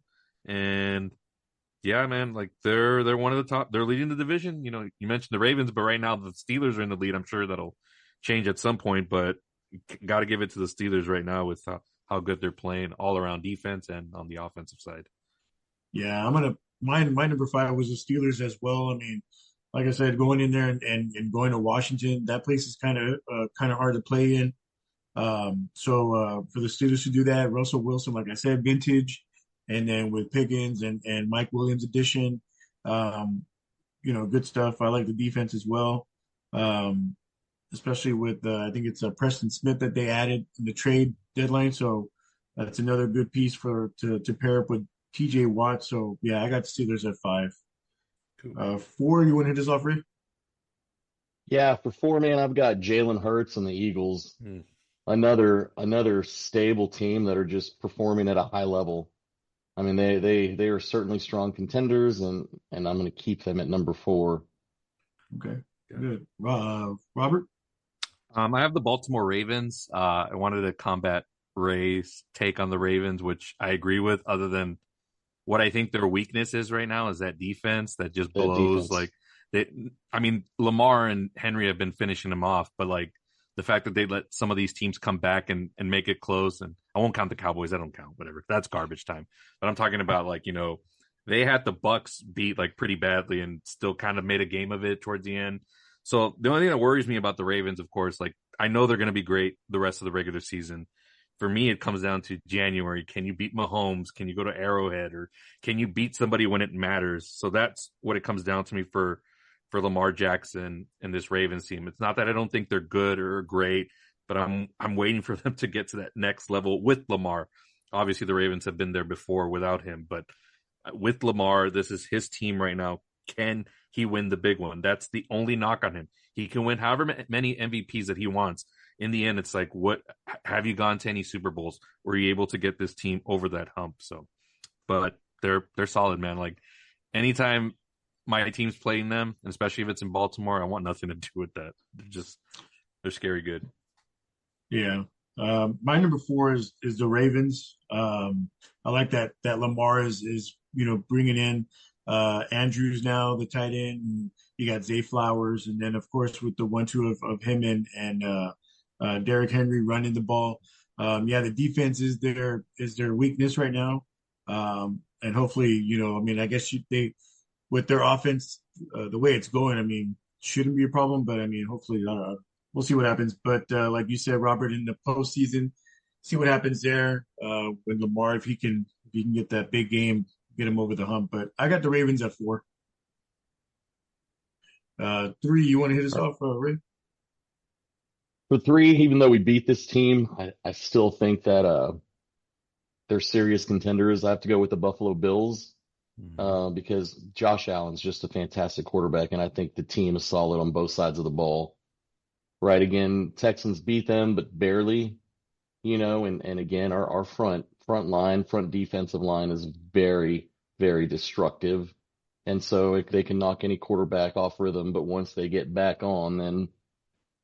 and yeah, man, like they're one of the top. They're leading the division. You mentioned the Ravens, but right now the Steelers are in the lead. I'm sure that'll change at some point, but got to give it to the Steelers right now with how good they're playing all around defense and on the offensive side. Yeah, I'm gonna my number five was the Steelers as well. I mean, like I said, going in there and going to Washington, that place is kind of hard to play in. So for the Steelers to do that, Russell Wilson, like I said, vintage, and then with Pickens and Mike Williams addition, um, good stuff. I like the defense as well, um, especially with I think it's Preston Smith that they added in the trade deadline. So that's another good piece to pair up with T.J. Watt. So yeah, I got the Steelers at five. Cool. Four, you want to hit us off, Ray? yeah, for four, man, I've got Jalen Hurts and the Eagles. Hmm. Another stable team that are just performing at a high level. I mean, they are certainly strong contenders, and I'm going to keep them at number four. Okay, Yeah. good. Robert? I have the Baltimore Ravens. I wanted to combat Ray's take on the Ravens, which I agree with, other than what I think their weakness is right now is that defense that just That blows. defense. Like, I mean, Lamar and Henry have been finishing them off, but like the fact that they let some of these teams come back and make it close, and I won't count the Cowboys. I don't count, whatever. That's garbage time. But I'm talking about, like, they had the Bucks beat like pretty badly and still kind of made a game of it towards the end. So the only thing that worries me about the Ravens, of course, like, I know they're going to be great the rest of the regular season. For me, it comes down to January. Can you beat Mahomes? Can you go to Arrowhead, or can you beat somebody when it matters? So that's what it comes down to me for Lamar Jackson and this Ravens team. It's not that I don't think they're good or great, but I'm waiting for them to get to that next level with Lamar. Obviously, the Ravens have been there before without him, but with Lamar, this is his team right now. Can he win the big one? That's the only knock on him. He can win however many MVPs that he wants. In the end, it's like, what have you gone to any Super Bowls? Were you able to get this team over that hump? So, but they're solid, man. Like, anytime my team's playing them, and especially if it's in Baltimore, I want nothing to do with that. They're scary good. Yeah. My number four is the Ravens. I like that Lamar is bringing in Andrews now, the tight end. And you got Zay Flowers, and then of course with the 1-2 of him and Derrick Henry running the ball. Yeah, the defense is their weakness right now. And hopefully, I mean, I guess they with their offense, the way it's going, I mean, shouldn't be a problem. But I mean, hopefully, we'll see what happens. But like you said, Robert, in the postseason, see what happens there when Lamar, if he can get that big game, get him over the hump. But I got the Ravens at 4. 3, you want to hit us off, Ray? For 3, even though we beat this team, I still think that they're serious contenders. I have to go with the Buffalo Bills because Josh Allen's just a fantastic quarterback, and I think the team is solid on both sides of the ball. Right, again, Texans beat them, but barely, and again, our front defensive line is very, very destructive. And so if they can knock any quarterback off rhythm, but once they get back on, then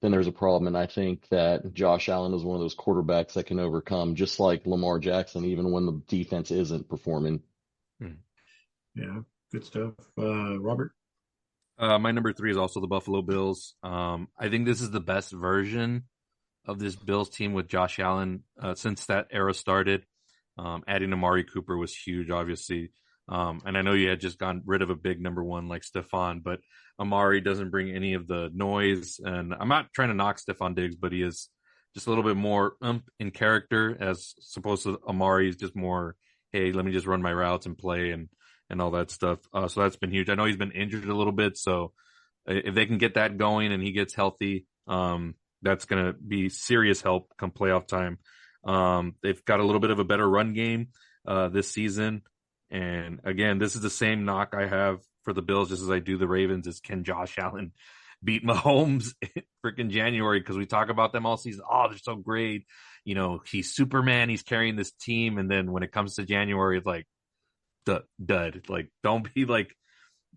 there's a problem. And I think that Josh Allen is one of those quarterbacks that can overcome, just like Lamar Jackson, even when the defense isn't performing. Yeah, good stuff. Robert? My number 3 is also the Buffalo Bills. I think this is the best version of this Bills team with Josh Allen since that era started. Adding Amari Cooper was huge, obviously. And I know you had just gotten rid of a big number 1 like Stephon, but Amari doesn't bring any of the noise. And I'm not trying to knock Stephon Diggs, but he is just a little bit more in character as opposed to Amari is just more, hey, let me just run my routes and play and all that stuff. So that's been huge. I know he's been injured a little bit. So if they can get that going and he gets healthy, that's going to be serious help come playoff time. They've got a little bit of a better run game this season. And again, this is the same knock I have for the Bills, just as I do the Ravens, is can Josh Allen beat Mahomes in freaking January? Because we talk about them all season. Oh, they're so great. He's Superman. He's carrying this team. And then when it comes to January, it's like, dud. Like, don't be like,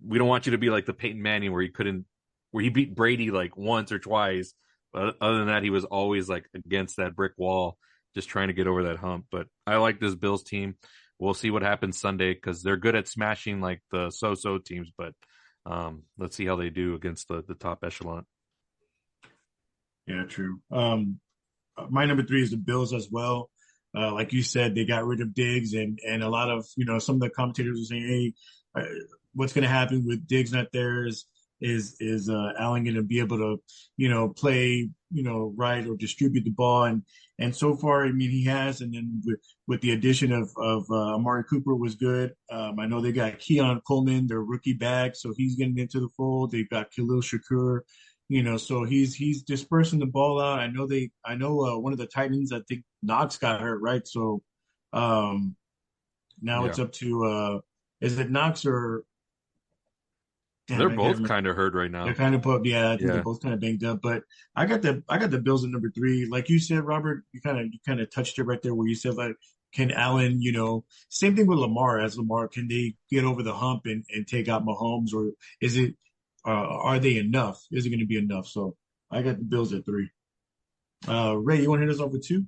we don't want you to be like the Peyton Manning where he beat Brady like once or twice. But other than that, he was always like against that brick wall, just trying to get over that hump. But I like this Bills team. We'll see what happens Sunday because they're good at smashing like the so-so teams, but let's see how they do against the top echelon. Yeah, true. My number 3 is the Bills as well. Like you said, they got rid of Diggs, and a lot of some of the commentators are saying, "Hey, what's going to happen with Diggs not there? Is Allen going to be able to play right or distribute the ball?" And so far, I mean, he has. And then with the addition of Amari Cooper was good. I know they got Keon Coleman, their rookie back, so he's getting into the fold. They've got Khalil Shakur. So he's dispersing the ball out. I know one of the tight ends, I think Knox got hurt, right? So now it's up to is it Knox or they're both kind of hurt right now. They're kind of I think they're both kind of banged up. But I got the Bills at number 3. Like you said, Robert, you kind of touched it right there where you said, like, can Allen, same thing with Lamar, can they get over the hump and take out Mahomes, or is it are they enough? Is it going to be enough? So I got the Bills at 3. Ray, you want to hit us over 2?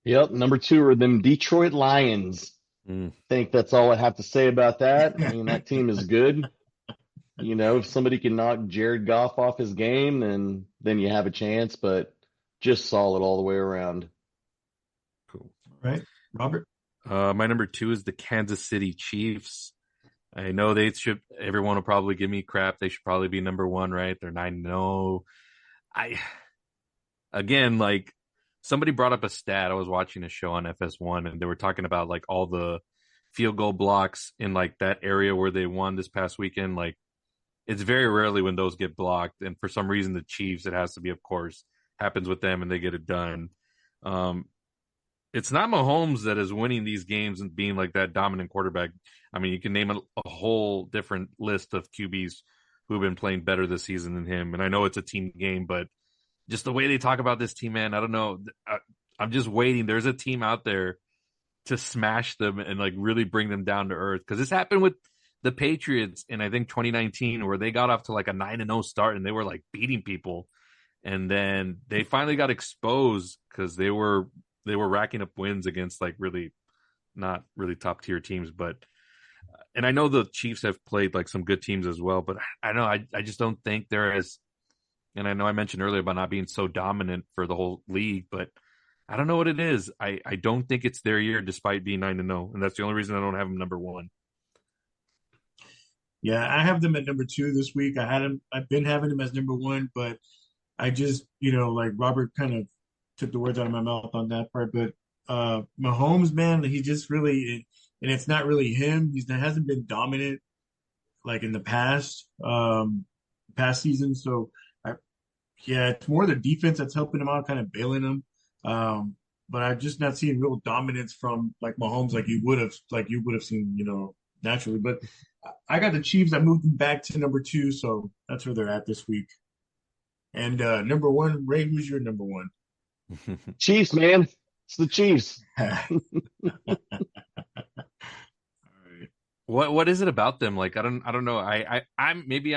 Yep, number 2 are them Detroit Lions. Think that's all I have to say about that. I mean, that team is good. If somebody can knock Jared Goff off his game, then you have a chance, but just solid all the way around. Cool. All right. Robert? My number 2 is the Kansas City Chiefs. I know everyone will probably give me crap. They should probably be number 1, right? They're 9-0. Again, like, somebody brought up a stat. I was watching a show on FS1 and they were talking about like all the field goal blocks in like that area where they won this past weekend. Like, it's very rarely when those get blocked. And for some reason, the Chiefs, it has to be, of course, happens with them and they get it done. It's not Mahomes that is winning these games and being like that dominant quarterback. I mean, you can name a whole different list of QBs who have been playing better this season than him. And I know it's a team game, but just the way they talk about this team, man, I don't know. I'm just waiting. There's a team out there to smash them and like really bring them down to earth. Because this happened with the Patriots in, I think, 2019, where they got off to like a 9-0 start and they were like beating people. And then they finally got exposed because they were racking up wins against like really not really top tier teams. But and I know the Chiefs have played like some good teams as well, but I know I just don't think they're as, and I know I mentioned earlier about not being so dominant for the whole league, but I don't know what it is. I don't think it's their year despite being 9-0. And that's the only reason I don't have them number 1. Yeah, I have them at number 2 this week. I've been having them as number 1, but I just, like Robert kind of took the words out of my mouth on that part, but Mahomes, man, he just really, and it's not really him. Hasn't been dominant like in the past season. So I, yeah, it's more the defense that's helping him out, kind of bailing him. But I've just not seen real dominance from like Mahomes, like you would have seen, naturally. But I got the Chiefs. I moved them back to number 2, so that's where they're at this week. And number 1, Ray, who's your number 1? Chiefs, man. It's the Chiefs. What is it about them? Like I don't know. Maybe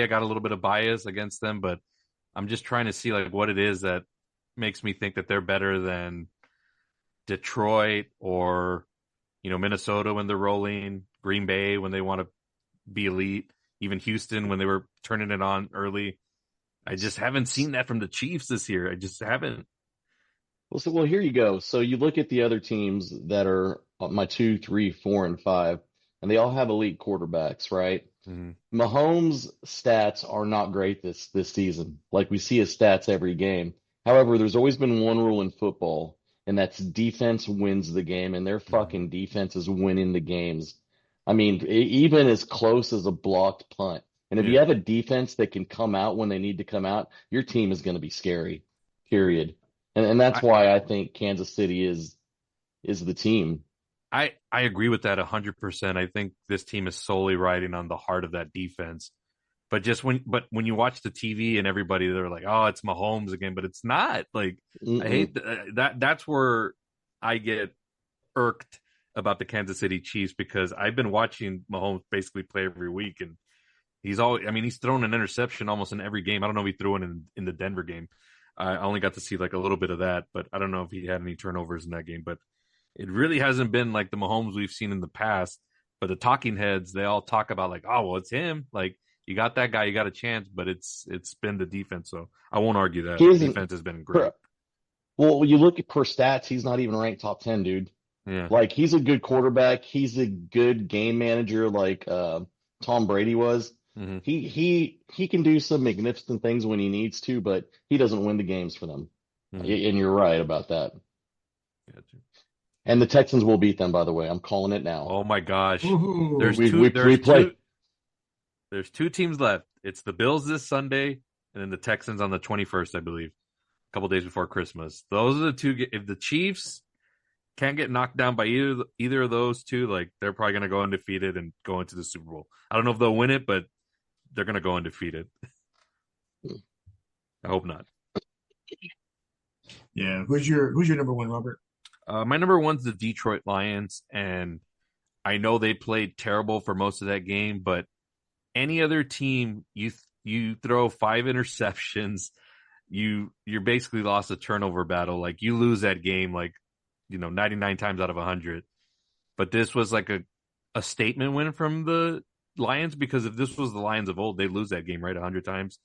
I got a little bit of bias against them, but I'm just trying to see like what it is that makes me think that they're better than Detroit or Minnesota when they're rolling, Green Bay when they want to be elite, even Houston when they were turning it on early. I just haven't seen that from the Chiefs this year. I just haven't. Well, here you go. So you look at the other teams that are my 2, 3, 4, and 5, and they all have elite quarterbacks, right? Mm-hmm. Mahomes' stats are not great this season. Like we see his stats every game. However, there's always been one rule in football, and that's defense wins the game, and their fucking defense is winning the games. I mean, even as close as a blocked punt. And if you have a defense that can come out when they need to come out, your team is going to be scary, period. And that's why I think Kansas City is the team. I agree with that 100%. I think this team is solely riding on the heart of that defense. But when you watch the TV and everybody, they're like, "Oh, it's Mahomes again," but it's not. Like I hate that. That's where I get irked about the Kansas City Chiefs because I've been watching Mahomes basically play every week, and he's thrown an interception almost in every game. I don't know if he threw it in the Denver game. I only got to see like a little bit of that, but I don't know if he had any turnovers in that game. But it really hasn't been like the Mahomes we've seen in the past. But the talking heads, they all talk about like, oh, well, it's him. Like you got that guy, you got a chance. But it's been the defense, so I won't argue that. The defense has been great. Well, you look at per stats, he's not even ranked top 10, dude. Yeah, like he's a good quarterback. He's a good game manager, like Tom Brady was. Mm-hmm. He can do some magnificent things when he needs to, but he doesn't win the games for them. Mm-hmm. And you're right about that. Gotcha. And the Texans will beat them, by the way. I'm calling it now. Oh my gosh. There's two teams left. It's the Bills this Sunday and then the Texans on the 21st, I believe. A couple days before Christmas. Those are the two. If the Chiefs can't get knocked down by either of those two, like they're probably going to go undefeated and go into the Super Bowl. I don't know if they'll win it, but they're going to go undefeated. I hope not. Yeah. Who's your number 1, Robert? My number 1's the Detroit Lions, and I know they played terrible for most of that game, but any other team, you throw 5 interceptions, you're basically lost a turnover battle. Like you lose that game, like 99 times out of 100. But this was like a statement win from the Lions, because if this was the Lions of old, they lose that game right 100 times.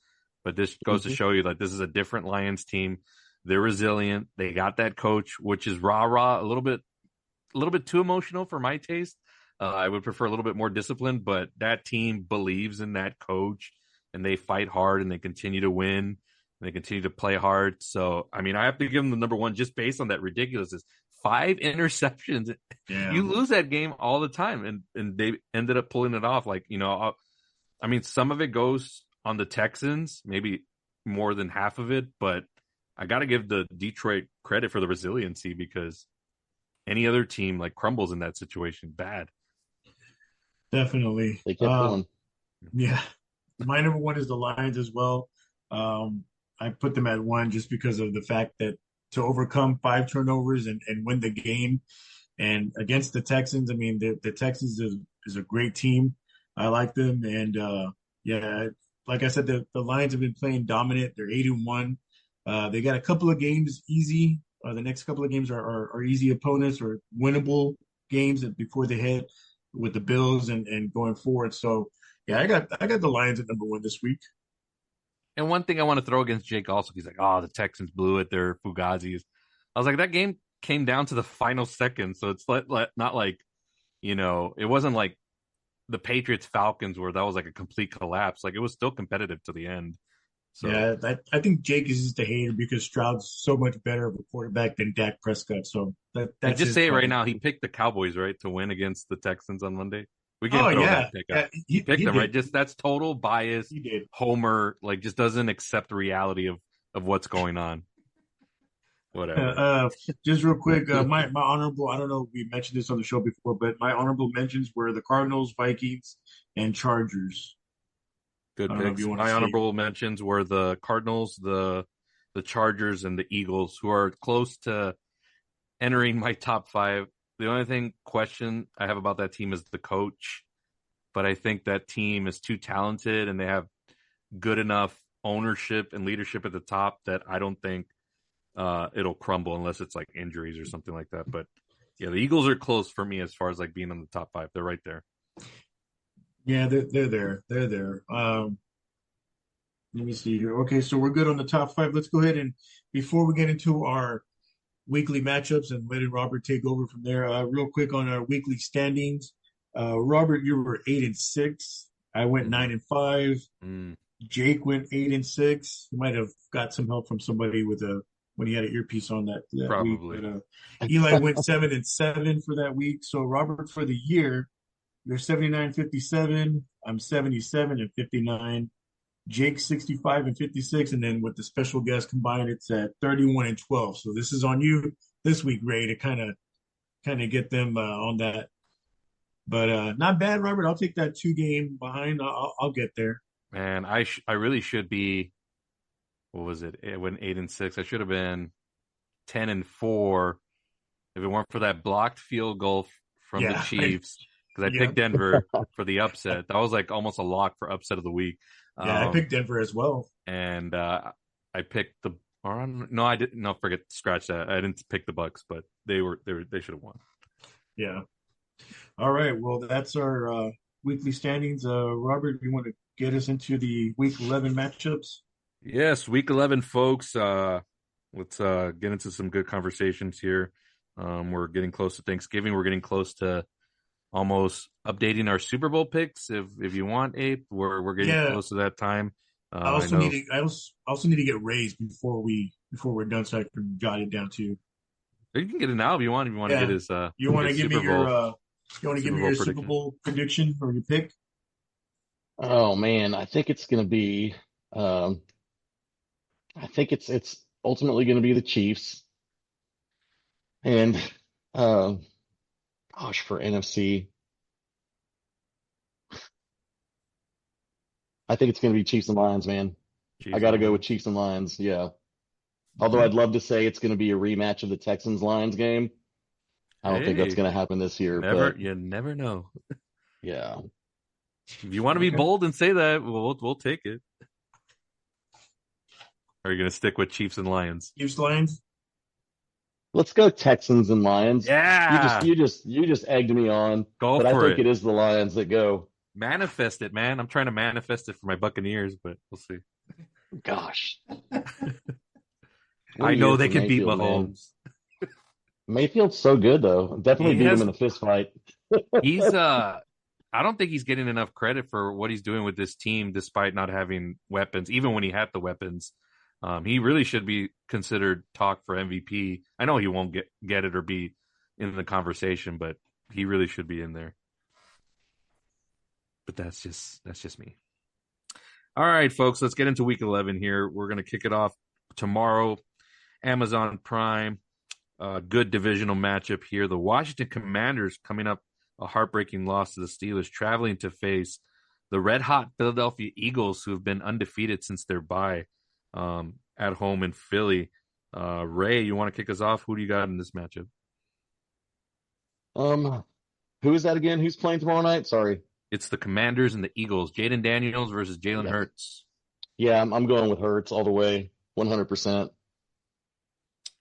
But this goes to show you like this is a different Lions team. They're resilient. They got that coach, which is rah-rah, a little bit too emotional for my taste. I would prefer a little bit more disciplined, but that team believes in that coach, and they fight hard, and they continue to win, and they continue to play hard. So, I mean, I have to give them the number 1 just based on that ridiculousness. 5 interceptions. Yeah. You lose that game all the time, and they ended up pulling it off. Like, I mean, some of it goes on the Texans, maybe more than half of it, but I got to give the Detroit credit for the resiliency, because any other team like crumbles in that situation bad. Definitely. They kept going. Yeah. My number 1 is the Lions as well. I put them at 1 just because of the fact that to overcome 5 turnovers and win the game, and against the Texans, I mean, the Texans is a great team. I like them. And yeah, like I said, the Lions have been playing dominant. They're 8-1. They got a couple of games easy. The next couple of games are easy opponents or winnable games before they head with the Bills and going forward. So yeah, I got the Lions at number 1 this week. And one thing I want to throw against Jake also, he's like, oh, the Texans blew it. They're Fugazis. I was like, that game came down to the final second. So it's not like, it wasn't like the Patriots Falcons where that was like a complete collapse. Like it was still competitive to the end. So Yeah, I think Jake is just a hater because Stroud's so much better of a quarterback than Dak Prescott. So and that's just his say it right problem. now, he picked the Cowboys, right, to win against the Texans on Monday. We can Oh throw that yeah, pick out. yeah, He picked he them, right? did. Just that's total bias, He did. homer, like just doesn't accept the reality of what's going on. Uh, Whatever. uh, just real quick, my honorable. I don't know if we mentioned this on the show before, but my honorable mentions were the Cardinals, Vikings, and Chargers. I Good don't know if picks. you want to My say. honorable mentions were the Cardinals, the Chargers, and the Eagles, who are close to entering my top five. The only question I have about that team is the coach, but I think that team is too talented and they have good enough ownership and leadership at the top that I don't think it'll crumble unless it's like injuries or something like that. But yeah, the Eagles are close for me as far as like being in the top five. They're right there. Yeah, they're there. They're there. Let me see here. Okay, so we're good on the top five. Let's go ahead and before we get into our weekly matchups and letting Robert take over from there, real quick on our weekly standings. Robert, you were 8-6. I went Mm-hmm. 9-5. Mm, Jake went 8-6. You might have got some help from somebody with a when he had an earpiece on that week. probably. But Eli went 7-7 for that week. So Robert, for the year, you're 79-57. I'm 77-59. Jake 65-56, and then with the special guest combined, it's at 31-12. So this is on you this week, Ray, to kind of get them on that. But not bad, Robert. I'll take that 2 game behind. I'll get there. Man, I really should be. What was it? It went 8-6. I should have been 10-4 if it weren't for that blocked field goal from the Yeah, Chiefs. Because I yeah, picked Denver for the upset. That was like almost a lock for upset of the week. yeah. I picked Denver as well. And I picked the. Or no, I didn't. No, forget. Scratch that. I didn't pick the Bucks, but they should have won. Yeah. All right. Well, that's our weekly standings. Robert, you want to get us into the week 11 matchups? Yes, week 11, folks. Let's get into some good conversations here. We're getting close to Thanksgiving. We're getting close to almost updating our Super Bowl picks. If you want, Ape, we're getting Yeah. close to that time. I I also need know to. I also need to get raised before we're done, so I can jot it down too. you can get it now if you want. If you want to get Yeah. You want to his give me Super your Bowl Super prediction. Bowl prediction or your pick? Oh man, I think it's going to be. Um, I think it's ultimately going to be the Chiefs. And uh, gosh, for NFC, I think it's going to be Chiefs and Lions, man. I Chiefs got and to go with Lions. Chiefs and Lions. Yeah. Although Okay. I'd love to say it's going to be a rematch of the Texans Lions game. I don't think that's Hey, going to happen this year, never but you never know. yeah. If you want to be Okay. bold and say that, we'll take it. Are you going to stick with Chiefs and Lions? Chiefs Lions. Let's go Texans and Lions. You just Yeah, you just you just egged me on, go but I for think it. it is the Lions that go. Manifest it, man. I'm trying to manifest it for my Buccaneers, but we'll see. Gosh, what I a year know they for can beat Mayfield, man. Mahomes. Mayfield's so good though. Definitely He beat him has in a fist fight. he's I don't think he's getting enough credit for what he's doing with this team despite not having weapons. Even when he had the weapons, he really should be considered talk for MVP. I know he won't get it or be in the conversation, but he really should be in there. But that's just me. All right, folks, let's get into week 11 here. We're going to kick it off tomorrow. Amazon Prime, good divisional matchup here. The Washington Commanders coming up a heartbreaking loss to the Steelers, traveling to face the red hot Philadelphia Eagles, who have been undefeated since their bye at home in Philly. Ray, you want to kick us off? Who do you got in this matchup? Um, who is that again? Who's playing tomorrow night? Sorry. It's the Commanders and the Eagles. Jaden Daniels versus Jalen Yeah, Hurts. yeah, I'm going with Hurts all the way, 100%.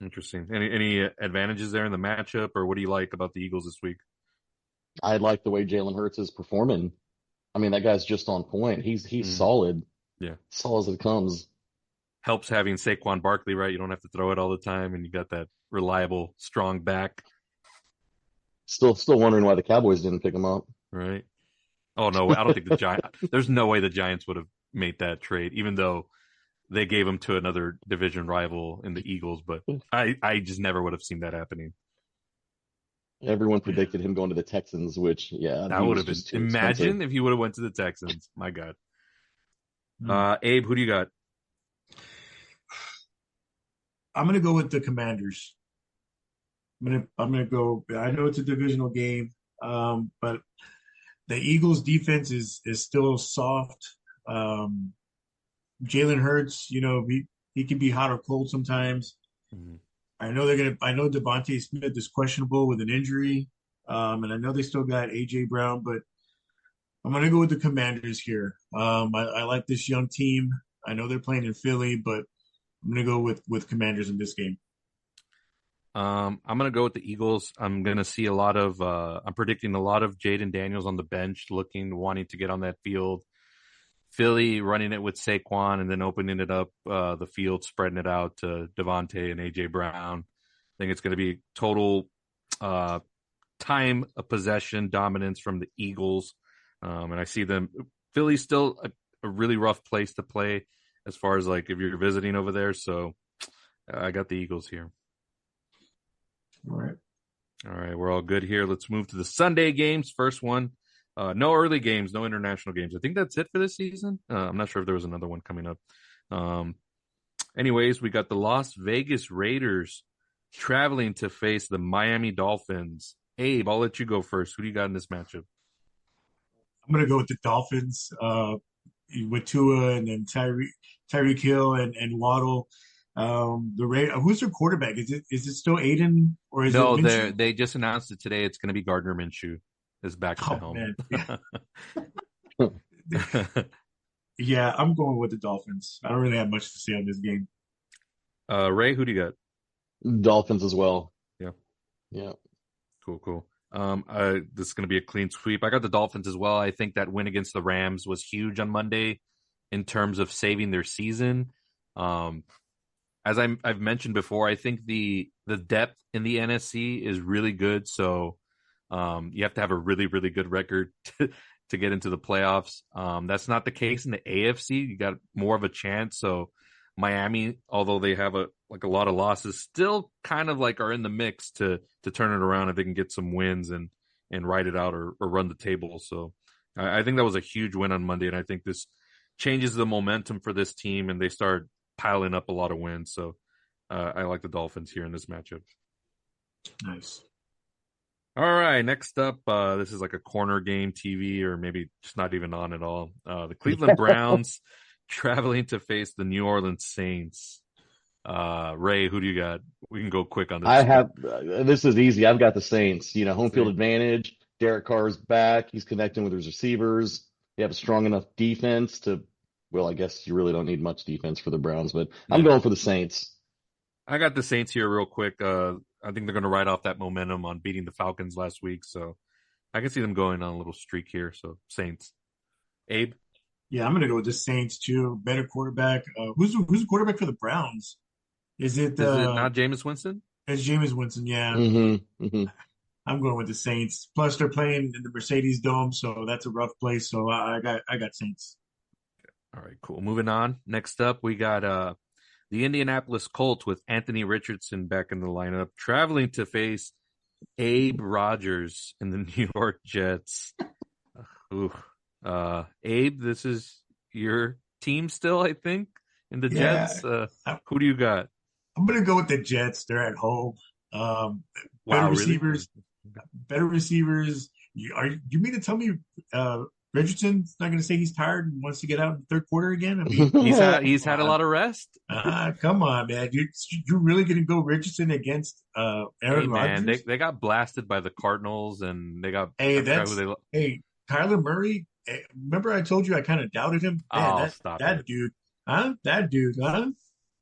Interesting. Any advantages there in the matchup, or what do you like about the Eagles this week? I like the way Jalen Hurts is performing. I mean, that guy's just on point. He's Mm, solid, yeah. solid as it comes. Helps having Saquon Barkley, right? You don't have to throw it all the time, and you got that reliable, strong back, Still wondering why the Cowboys didn't pick him up. right? Oh no, I don't think the Giants. There's no way the Giants would have made that trade, even though they gave him to another division rival in the Eagles, but I just never would have seen that happening. Everyone predicted him going to the Texans, which, yeah, That he would was have been, just too expensive. imagine if he would have went to the Texans. My God. Hmm. Abe, who do you got? I'm gonna go with the Commanders. I'm gonna go. I know it's a divisional game, but the Eagles' defense is still soft. Um, Jalen Hurts, he can be hot or cold sometimes. Mhm. I know Devontae Smith is questionable with an injury, and I know they still got AJ Brown, but I'm gonna go with the Commanders here. I like this young team. I know they're playing in Philly, but I'm gonna go with Commanders in this game. I'm gonna go with the Eagles. I'm gonna see a lot of I'm predicting a lot of Jaden Daniels on the bench wanting to get on that field. Philly running it with Saquon and then opening it up the field, spreading it out to Devontae and AJ Brown. I think it's gonna be total uh time of possession dominance from the Eagles. And I see them Philly's still a really rough place to play as far as like if you're visiting over there. So I got the Eagles here. All right. All right, we're all good here. Let's move to the Sunday games. First one, no early games, no international games. I think that's it for this season. I'm not sure if there was another one coming up. Um, anyways, we got the Las Vegas Raiders traveling to face the Miami Dolphins. Abe, I'll let you go first. Who do you got in this matchup? I'm gonna go with the Dolphins, with Tua and then Tyreek Hill and Waddle. Who's their quarterback? Is it still Aiden or is it No, Minshew? they just announced it today. It's going to be Gardner Minshew is back at the Oh helm. man, yeah, I'm going with the Dolphins. I don't really have much to say on this game. Ray, who do you got? Dolphins as well. Yeah. Yeah. Cool. This is going to be a clean sweep. I got the Dolphins as well. I think that win against the Rams was huge on Monday in terms of saving their season. As I've mentioned before, I think the depth in the NFC is really good. So you have to have a really, really good record to get into the playoffs. That's not the case in the AFC. You got more of a chance. So Miami, although they have a lot of losses, still kind of like are in the mix to turn it around if they can get some wins and ride it out or run the table. So I think that was a huge win on Monday, and I think this changes the momentum for this team, and they start piling up a lot of wins. So I like the Dolphins here in this matchup. Nice. All right, next up, this is like a corner game TV or maybe just not even on at all. The Cleveland Browns traveling to face the New Orleans Saints. Ray, who do you got? We can go quick on this. I have this is easy. I've got the Saints. Home field See? advantage. Derek Carr's back. He's connecting with his receivers. They have a strong enough defense to, well, I guess you really don't need much defense for the Browns, but I'm going for the Saints. I got the Saints here real quick. I think they're going to ride off that momentum on beating the Falcons last week, so I can see them going on a little streak here. So Saints. Abe? Yeah, I'm gonna go with the Saints too. Better quarterback. Who's the quarterback for the Browns? Is it not Jameis Winston? It's Jameis Winston, yeah. I'm going with the Saints. Plus, they're playing in the Mercedes Dome, so that's a rough place. So I got Saints. All right, cool. Moving on. Next up, we got the Indianapolis Colts with Anthony Richardson back in the lineup, traveling to face Abe Rodgers in the New York Jets. Ooh. Abe, this is your team still, I think, in the Jets. Who do you got? I'm gonna go with the Jets. They're at home. Better receivers. Really? Better receivers. You mean to tell me Richardson's not gonna say he's tired and wants to get out in the third quarter again? I mean, he's had a lot of rest. Come on, man. You're really gonna go Richardson against Aaron Rodgers? Man, they got blasted by the Cardinals and they got Kyler Murray. Remember I told you I kind of doubted him? Man, stop that it. dude. Huh? That dude, huh?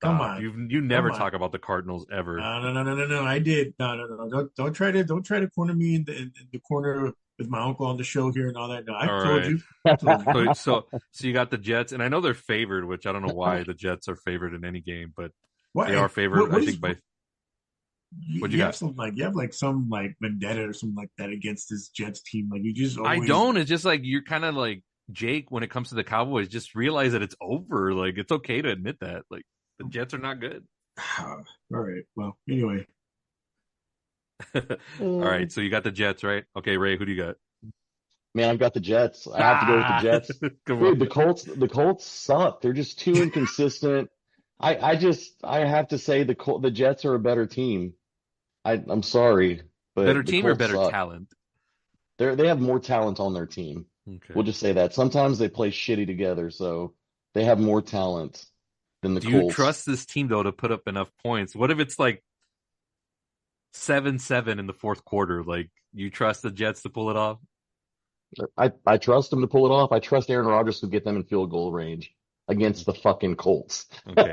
Come on. You never talk about the Cardinals ever. No. I did. No. Don't try to corner me in the corner with my uncle on the show here and all that. No, I told you. So you got the Jets, and I know they're favored, which I don't know why the Jets are favored in any game, but they are favored. I think by. You have some vendetta or something like that against this Jets team. Like you just always... I don't. It's just like you're kind of like Jake, when it comes to the Cowboys, just realize that it's over. Like, it's okay to admit that. Like, the Jets are not good. All right. Well, anyway. All right. So you got the Jets, right? Okay, Ray, who do you got? Man, I've got the Jets. I have to go with the Jets. Come Dude, on. the Colts suck. They're just too inconsistent. I have to say the Jets are a better team. I'm sorry, Better but the team or Colts better suck. talent? They have more talent on their team. Okay. We'll just say that. Sometimes they play shitty together, so they have more talent than the Do you Colts. trust this team, though, to put up enough points? What if it's like 7-7 in the fourth quarter? Like, you trust the Jets to pull it off? I trust them to pull it off. I trust Aaron Rodgers to get them in field goal range against the fucking Colts. Okay.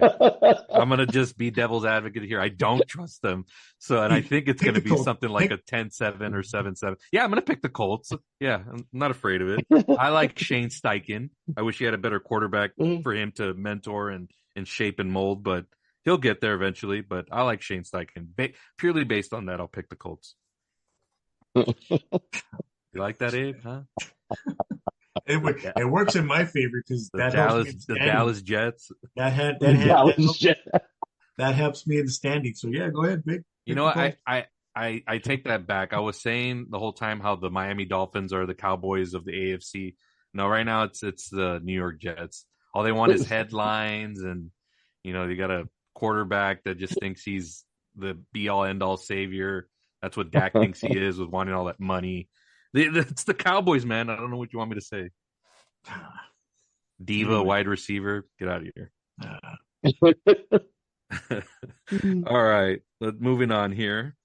I'm going to just be devil's advocate here. I don't trust them. So, and I think it's Pick going to the be Colts. something like a 10-7 or 7-7. Yeah, I'm going to pick the Colts. Yeah, I'm not afraid of it. I like Shane Steichen. I wish he had a better quarterback for him to mentor and shape and mold, but he'll get there eventually. But I like Shane Steichen. Purely based on that, I'll pick the Colts. You like that, Abe? Huh? It works in my favor because The Dallas Jets. That helps me in the standings. So yeah, go ahead, Vic. You know, I take that back. I was saying the whole time how the Miami Dolphins are the Cowboys of the AFC. No, right now it's the New York Jets. All they want is headlines, and you got a quarterback that just thinks he's the be all end all savior. That's what Dak thinks he is, with wanting all that money. It's the Cowboys, man. I don't know what you want me to say. Diva, wide receiver, get out of here. All right, moving on here.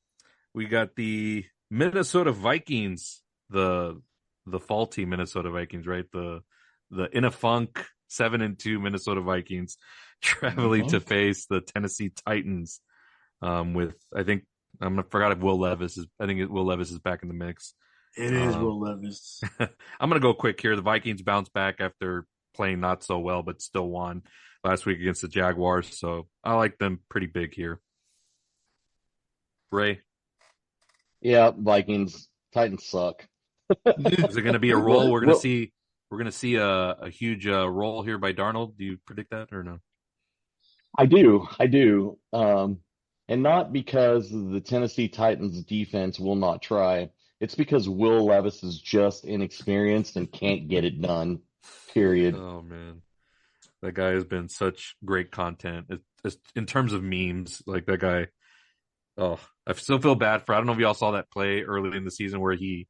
We got the Minnesota Vikings, the faulty Minnesota Vikings, right? The in a funk 7-2 Minnesota Vikings traveling to face the Tennessee Titans. With I forgot if Will Levis is. I think Will Levis is back in the mix. It is Will Levis. I'm gonna go quick here. The Vikings bounced back after playing not so well, but still won last week against the Jaguars. So I like them pretty big here. Ray? Yeah, Vikings. Titans suck. Is it going to be a roll? We're going to see a huge roll here by Darnold. Do you predict that or no? I do. And not because the Tennessee Titans defense will not try. It's because Will Levis is just inexperienced and can't get it done. Period. Oh man, that guy has been such great content. It's in terms of memes, like that guy. Oh, I still feel bad for. I don't know if y'all saw that play early in the season where he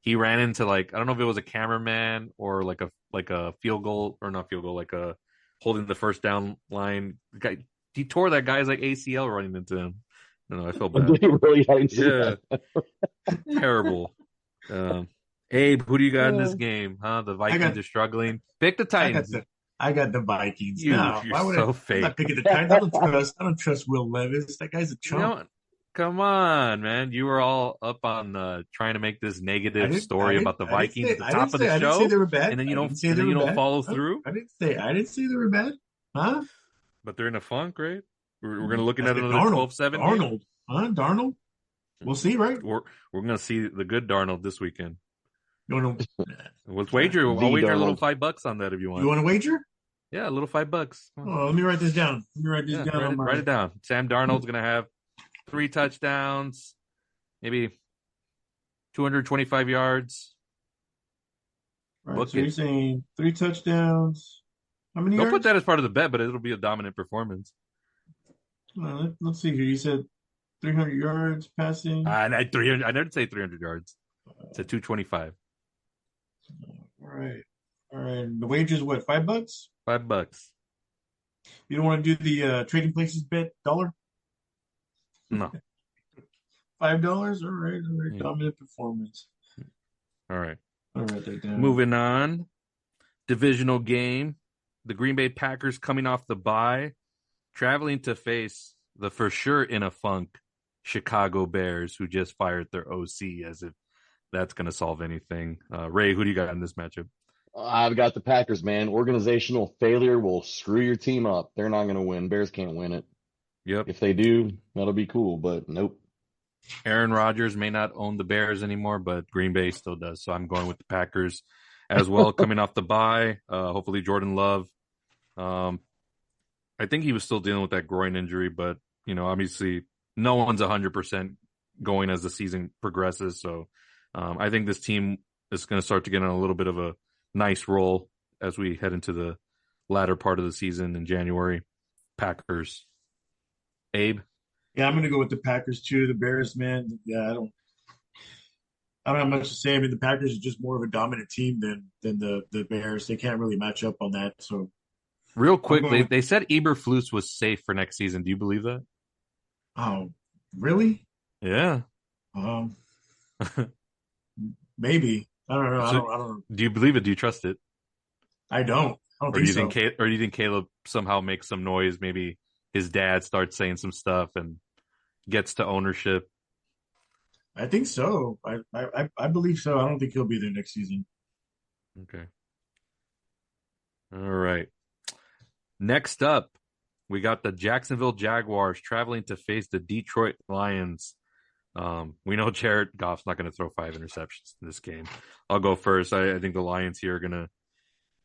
ran into, like, I don't know if it was a cameraman or like a field goal, or not field goal, like a holding the first down line. The guy, he tore that guy's like ACL running into him. I feel bad. Did he really? Yeah, terrible. Abe, who do you got in this game? Huh? The Vikings are struggling. Pick the Titans. I got the Vikings. You're so fake. I'm not picking the Titans. I don't trust Will Levis. That guy's a chump. Come on, man. You were all up on trying to make this negative story about the Vikings at the top of the show. I didn't say they were bad. And then you don't follow through. I didn't say they were bad. Huh? But they're in a funk, right? We're going to look at another 12-7. Darnold. Huh? Darnold? We'll see, right? We're going to see the good Darnold this weekend. No. Let's wager. I'll wager a little $5 on that if you want. You want to wager? Yeah, a little $5. Oh, let me write this down. Write it down. Sam Darnold's going to have 3 touchdowns, maybe 225 yards. Right, so you're saying 3 touchdowns. How many yards? Don't put that as part of the bet, but it'll be a dominant performance. Let's see here. You said 300 yards passing. I never say 300 yards. It's at 225. All right. The wager's what? $5? $5. You don't want to do the trading places bet dollar? No. $5? All right. Yeah. Dominant performance. All right. I'll write that down. Moving on. Divisional game. The Green Bay Packers coming off the bye, traveling to face the for sure in a funk Chicago Bears, who just fired their OC, as if that's going to solve anything. Ray, who do you got in this matchup? I've got the Packers, man. Organizational failure will screw your team up. They're not going to win. Bears can't win it. Yep. If they do, that'll be cool, but nope. Aaron Rodgers may not own the Bears anymore, but Green Bay still does. So I'm going with the Packers. as well, coming off the bye. Hopefully Jordan Love. Um, I think he was still dealing with that groin injury, but obviously no one's 100% going as the season progresses. So I think this team is going to start to get on a little bit of a nice roll as we head into the latter part of the season in January. Packers. Abe? Yeah, I'm gonna go with the Packers too. The Bears, man. Yeah, I don't have much to say. I mean, the Packers are just more of a dominant team than the Bears. They can't really match up on that. So Real I'm quick, going with. they said Eberflus was safe for next season. Do you believe that? Oh, really? Yeah. Um, maybe. I don't know. I So, don't. I don't. do you believe it? Do you trust it? I don't. I don't Or do think you think so. Caleb somehow makes some noise? Maybe his dad starts saying some stuff and gets to ownership. I think so. I believe so. I don't think he'll be there next season. Okay. All right. Next up, we got the Jacksonville Jaguars traveling to face the Detroit Lions. We know Jared Goff's not going to throw 5 interceptions in this game. I'll go first. I think the Lions here are gonna.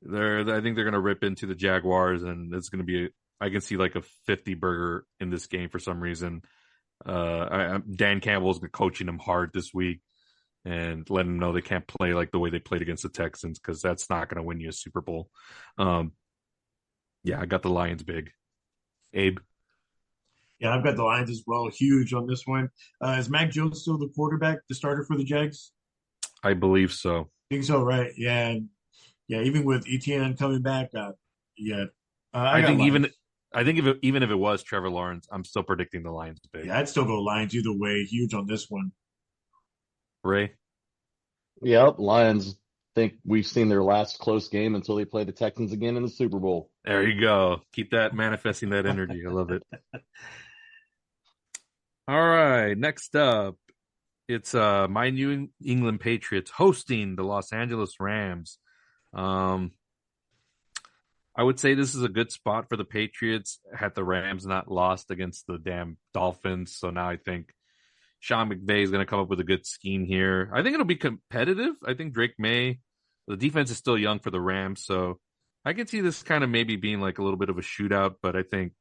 I think they're gonna rip into the Jaguars, and it's gonna be. I can see like a 50 burger in this game for some reason. Dan Campbell's coaching them hard this week and letting them know they can't play like the way they played against the Texans because that's not going to win you a Super Bowl. Yeah, I got the Lions big. Abe? Yeah, I've got the Lions as well. Huge on this one. Is Mac Jones still the quarterback, the starter for the Jags? I believe so. Think so, right? Yeah, yeah. Even with ETN coming back, yeah, I I got think even Lions. I think even if it was Trevor Lawrence, I'm still predicting the Lions big. Yeah, I'd still go Lions either way. Huge on this one. Ray? Yep, Lions think we've seen their last close game until they play the Texans again in the Super Bowl. There you go. Keep that manifesting that energy. I love it. All right, next up, it's my New England Patriots hosting the Los Angeles Rams. Um, I would say this is a good spot for the Patriots had the Rams not lost against the damn Dolphins. So now I think Sean McVay is going to come up with a good scheme here. I think it'll be competitive. I think Drake May, the defense is still young for the Rams. So I can see this kind of maybe being like a little bit of a shootout, but I think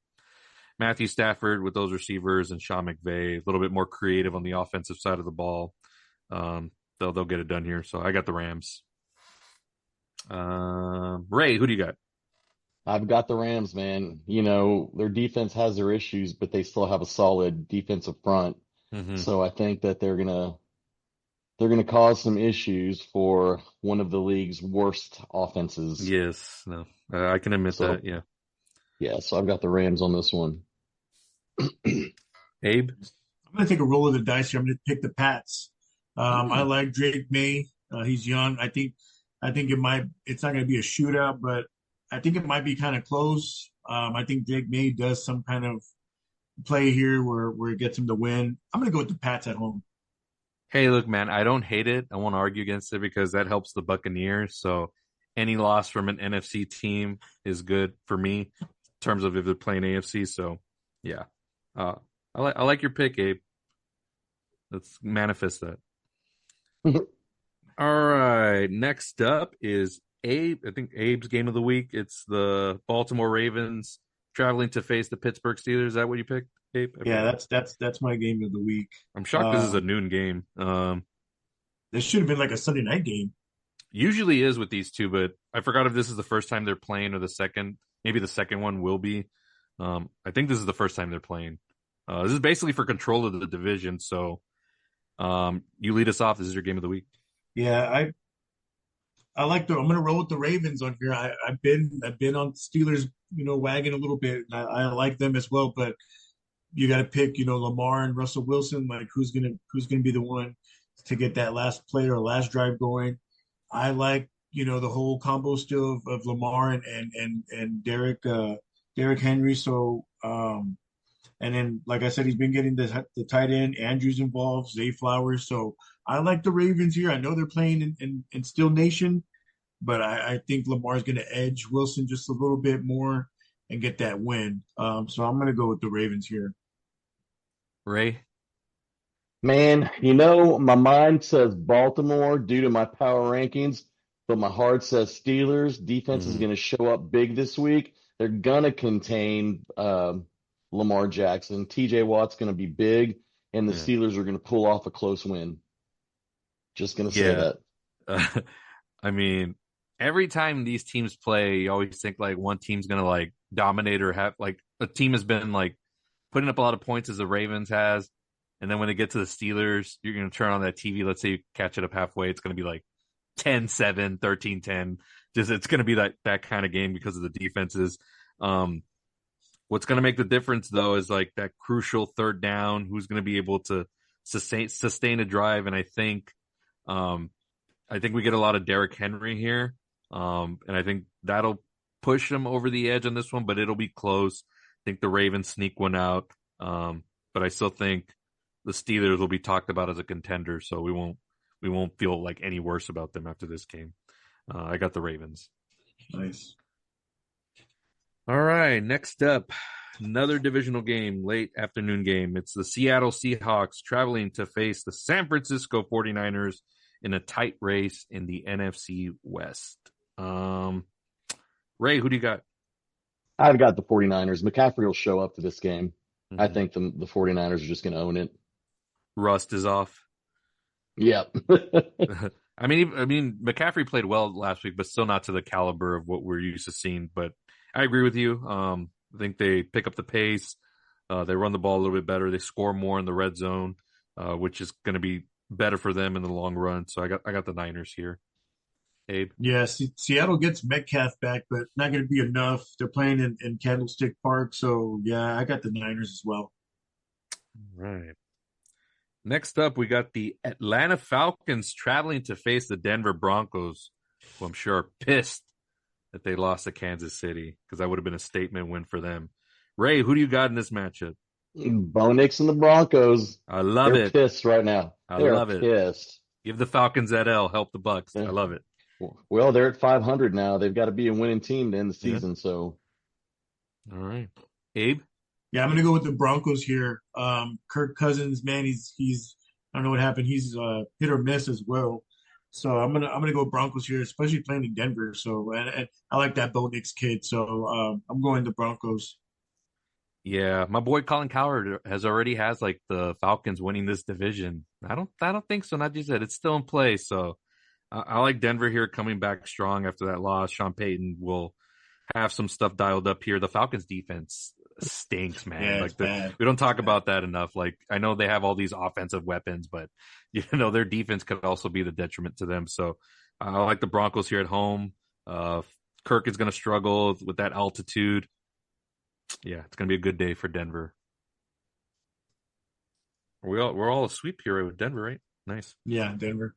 Matthew Stafford with those receivers and Sean McVay, a little bit more creative on the offensive side of the ball. They'll get it done here. So I got the Rams. Ray, who do you got? I've got the Rams, man. You know, their defense has their issues, but they still have a solid defensive front. Mm-hmm. So I think that they're gonna cause some issues for one of the league's worst offenses. Yes, no, I can admit So that. Yeah, yeah, so I've got the Rams on this one. Abe. I'm going to take a roll of the dice here. I'm going to pick the Pats. I Hmm. like Drake May. He's young. I think it's not going to be a shootout, but I think it might be kind of close. I think Drake May does some kind of play here where it gets him the win. I'm going to go with the Pats at home. Hey, look, man, I don't hate it. I won't argue against it because that helps the Buccaneers. So any loss from an NFC team is good for me in terms of if they're playing AFC. So yeah, uh, I like your pick, Abe. Let's manifest that. All right. Next up is Abe. I think Abe's game of the week. It's the Baltimore Ravens traveling to face the Pittsburgh Steelers. Is that what you picked, Abe? I Yeah, forgot. that's my game of the week. I'm shocked this is a Um, noon game. this should have been like a Sunday night game. Usually is with these two, but I forgot if this is the first time they're playing or the second. Maybe the second one will be. I think this is the first time they're playing. This is basically for control of the division. So you lead us off. This is your game of the week. Yeah, I like I'm gonna roll with the Ravens on here. I've been on Steelers, wagon a little bit. I like them as well, but you got to pick, Lamar and Russell Wilson. Like who's gonna be the one to get that last play or last drive going. I like, the whole combo still of Lamar and Derek Henry. So and then like I said, he's been getting the tight end. Andrews involved, Zay Flowers. So I like the Ravens here. I know they're playing in Steel Nation, but I think Lamar's going to edge Wilson just a little bit more and get that win. So I'm going to go with the Ravens here. Ray. Man, you know, my mind says Baltimore due to my power rankings, but my heart says Steelers. Defense is Mhm. going to show up big this week. They're going to contain Lamar Jackson. TJ Watt's going to be big, and the Yeah. Steelers are going to pull off a close win. Just going to say Yeah. that. I mean, every time these teams play, you always think like one team's gonna like dominate or have like a team has been like putting up a lot of points as the Ravens has, and then when they get to the Steelers, you're gonna turn on that TV. Let's say you catch it up halfway, it's gonna be like 10-7, 13-10. Just it's gonna be that kind of game because of the defenses. Um, what's gonna make the difference though is like that crucial third down. Who's gonna be able to sustain a drive? And um, I think we get a lot of Derrick Henry here, and I think that'll push him over the edge on this one, but it'll be close. I think the Ravens sneak one out, but I still think the Steelers will be talked about as a contender, so we won't feel like any worse about them after this game. I got the Ravens. Nice. All right, next up, another divisional game, late afternoon game. It's the Seattle Seahawks traveling to face the San Francisco 49ers in a tight race in the NFC West. Ray, who do you got? I've got the 49ers. McCaffrey will show up for this game. I Mm-hmm. think the 49ers are just going to own it. Rust is off. Yep. I mean, McCaffrey played well last week, but still not to the caliber of what we're used to seeing. But I agree with you. I think they pick up the pace. They run the ball a little bit better. They score more in the red zone, which is going to be better for them in the long run. So I got the Niners here. Abe. Yeah, Seattle gets Metcalf back, but not going to be enough. They're playing in Candlestick Park, so yeah, I got the Niners as well. All right. Next up, we got the Atlanta Falcons traveling to face the Denver Broncos, who I'm sure are pissed that they lost to Kansas City because that would have been a statement win for them. Ray, who do you got in this matchup? Bo Nix and the Broncos. I love They're it. pissed right now. I They're love it. pissed. Give the Falcons that L. Help the Bucks. I Yeah. love it. Well, they're at 500 now. They've got to be a winning team to end the Yeah. season. So All right. Abe? Yeah, I'm going to go with the Broncos here. Kirk Cousins, man, he's I don't know what happened. He's hit or miss as well. So I'm gonna go Broncos here, especially playing in Denver. So and I like that Bo Nix kid. So I'm going the Broncos. Yeah, my boy Colin Cowherd has like the Falcons winning this division. I don't think so. Not just that it's still in play. So I like Denver here coming back strong after that loss. Sean Payton will have some stuff dialed up here. The Falcons defense stinks, man. Yeah, it's Like bad. we don't talk It's bad. about that enough. Like I know they have all these offensive weapons, but their defense could also be the detriment to them. So I like the Broncos here at home. Uh, Kirk is going to struggle with that altitude. Yeah, it's going to be a good day for Denver. We're all a sweep here with Denver, right? Nice. Yeah, Denver.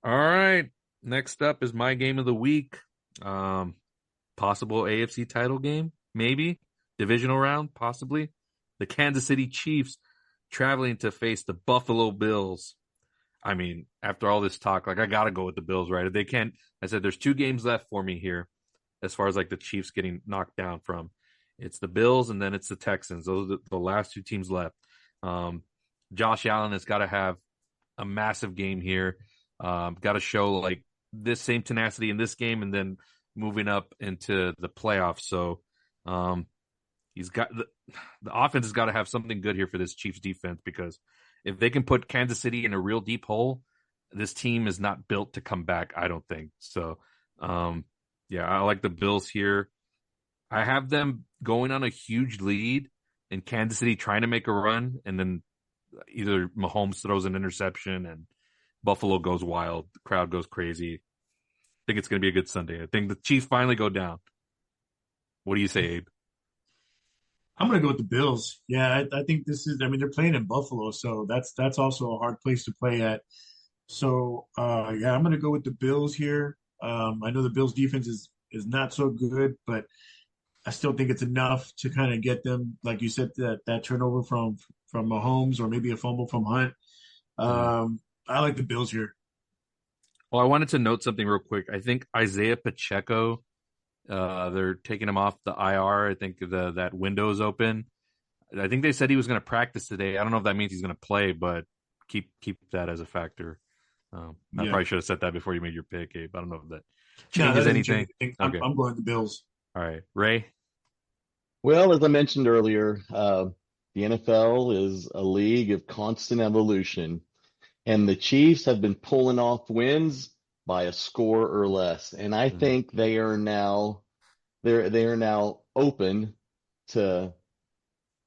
All right. Next up is my game of the week. Possible AFC title game, maybe. Divisional round, possibly. The Kansas City Chiefs traveling to face the Buffalo Bills. I mean, after all this talk, like I got to go with the Bills, right? If they can't, I said there's two games left for me here as far as like the Chiefs getting knocked down from. It's the Bills and then it's the Texans. Those are the last two teams left. Josh Allen has got to have a massive game here. Got to show like this same tenacity in this game and then moving up into the playoffs. So he's got the offense has got to have something good here for this Chiefs defense because if they can put Kansas City in a real deep hole, this team is not built to come back, I don't think. So, yeah, I like the Bills here. I have them going on a huge lead and Kansas City trying to make a run, and then either Mahomes throws an interception and Buffalo goes wild. The crowd goes crazy. I think it's going to be a good Sunday. I think the Chiefs finally go down. What do you say, Abe? I'm gonna go with the Bills. Yeah, I think this is. I mean, they're playing in Buffalo, so that's also a hard place to play at. So yeah, I'm gonna go with the Bills here. I know the Bills defense is not so good, but I still think it's enough to kind of get them, like you said, that turnover from Mahomes or maybe a fumble from Hunt. I like the Bills here. Well, I wanted to note something real quick. I think Isaiah Pacheco, they're taking him off the IR. I think that window's open. I think they said he was going to practice today. I don't know if that means he's going to play, but keep that as a factor. I Yeah. probably should have said that before you made your pick, Abe. I don't know if that No, that changes doesn't change anything. anything. Okay. I'm going to Bills. All right. Ray? Well, as I mentioned earlier, the NFL is a league of constant evolution, and the Chiefs have been pulling off wins by a score or less, and I Mhm. think they are now open to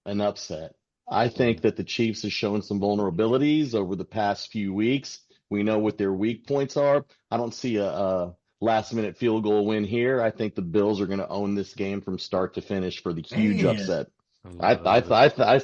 an upset. I think Mhm. that the Chiefs have shown some vulnerabilities over the past few weeks. We know what their weak points are. I don't see a last minute field goal win here. I think the Bills are going to own this game from start to finish for the huge Man, upset. I I, I, love it. I, I,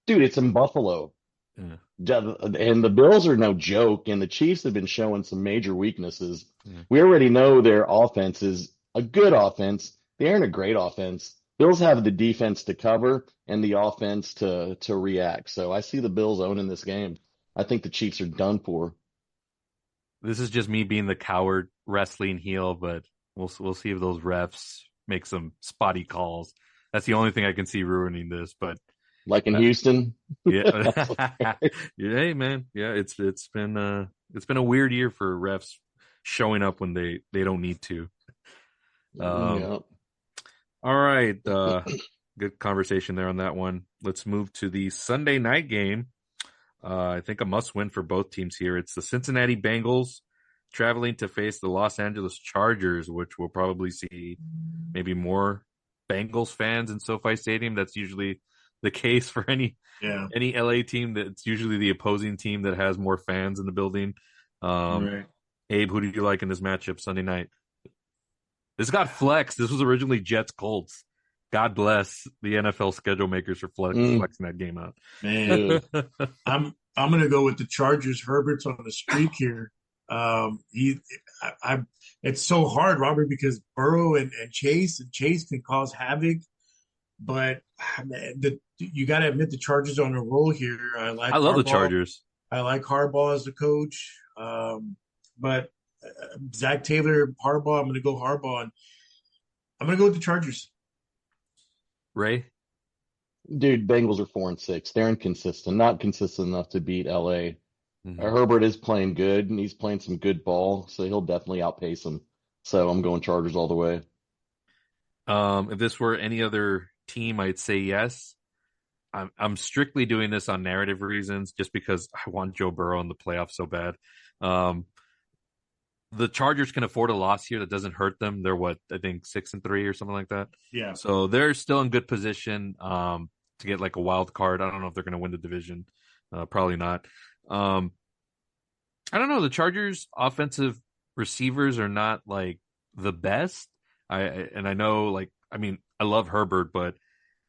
dude, it's in Buffalo. Yeah. And the Bills are no joke, and the Chiefs have been showing some major weaknesses. Yeah. We already know their offense is a good offense. They aren't a great offense. Bills have the defense to cover and the offense to react. So I see the Bills owning this game. I think the Chiefs are done for. This is just me being the coward wrestling heel, but we'll see if those refs make some spotty calls. That's the only thing I can see ruining this. But Like in uh, Houston. yeah, yeah, hey man, yeah, it's been a weird year for refs showing up when they don't need to. Um, Yeah. all right, good conversation there on that one. Let's move to the Sunday night game. I think a must win for both teams here. It's the Cincinnati Bengals traveling to face the Los Angeles Chargers, which will probably see maybe more Bengals fans in SoFi Stadium. That's usually the case for yeah, any LA team. That's usually the opposing team that has more fans in the building. Um, right. Abe, who do you like in this matchup Sunday night? This got flexed. This was originally Jets Colts. God bless the NFL schedule makers for Mm, flexing that game out. Man, ugh. I'm gonna go with the Chargers. Herbert's on the streak here. He, I it's so hard, Robert, because Burrow and Chase can cause havoc. But man, you got to admit the Chargers on a roll here. I I like love the Harbaugh. Chargers. I like Harbaugh as the coach. But Zach Taylor, Harbaugh, I'm going to go Harbaugh. And I'm going to go with the Chargers. Ray? Dude, Bengals are 4-6. They're inconsistent, not consistent enough to beat LA. Mm-hmm. Herbert is playing good, and he's playing some good ball, so he'll definitely outpace him. So I'm going Chargers all the way. If this were any other team, I'd say yes. I'm strictly doing this on narrative reasons, just because I want Joe Burrow in the playoffs so bad. Um, the Chargers can afford a loss here that doesn't hurt them. They're what, I think 6-3 or something like that. Yeah. So they're still in good position to get like a wild card. I don't know if they're going to win the division. Probably not. Um, I don't know. The Chargers' offensive receivers are not like the best. And I know, like, I mean, I love Herbert, but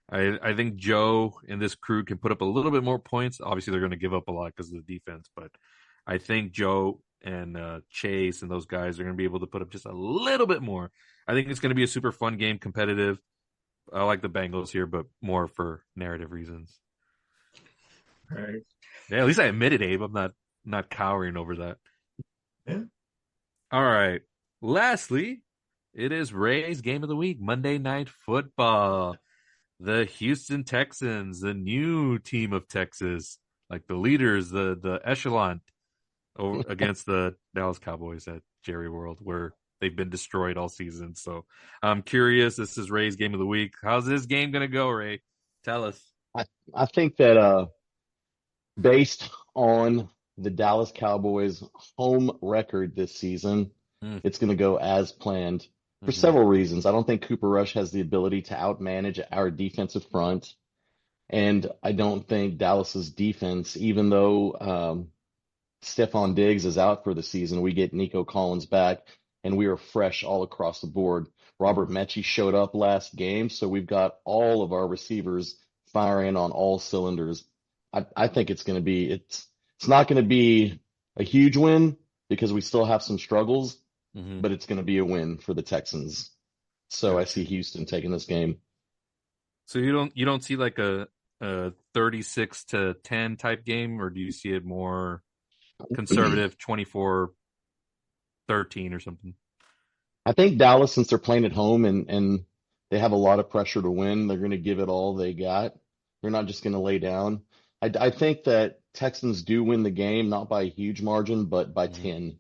I think Joe and this crew can put up a little bit more points. Obviously, they're going to give up a lot because of the defense, but I think Joe and Chase and those guys are going to be able to put up just a little bit more. I think it's going to be a super fun game, competitive. I like the Bengals here, but more for narrative reasons. All right. Yeah, at least I admitted, Abe. I'm not cowering over that. Yeah. All right. Lastly, it is Ray's game of the week, Monday Night Football. The Houston Texans, the new team of Texas, like the leaders, the echelon, over against the Dallas Cowboys at Jerry World, where they've been destroyed all season. So I'm curious. This is Ray's game of the week. How's this game gonna go, Ray? Tell us. I, I think that based on the Dallas Cowboys' home record this season, Mm, it's going to go as planned for hmm several reasons. I don't think Cooper Rush has the ability to outmanage our defensive front. And I don't think Dallas's defense, even though Stephon Diggs is out for the season, we get Nico Collins back and we are fresh all across the board. Robert hmm Mechie showed up last game, so we've got all of our receivers firing on all cylinders. I think it's not going to be a huge win because we still have some struggles, hmm but it's going to be a win for the Texans. So I see Gotcha. Houston taking this game. So you don't see like a 36-10 type game, or do you see it more conservative, 24-13 or something? I think Dallas, since they're playing at home and they have a lot of pressure to win, they're going to give it all they got. They're not just going to lay down. I think that Texans do win the game, not by a huge margin, but by Mhm. 10.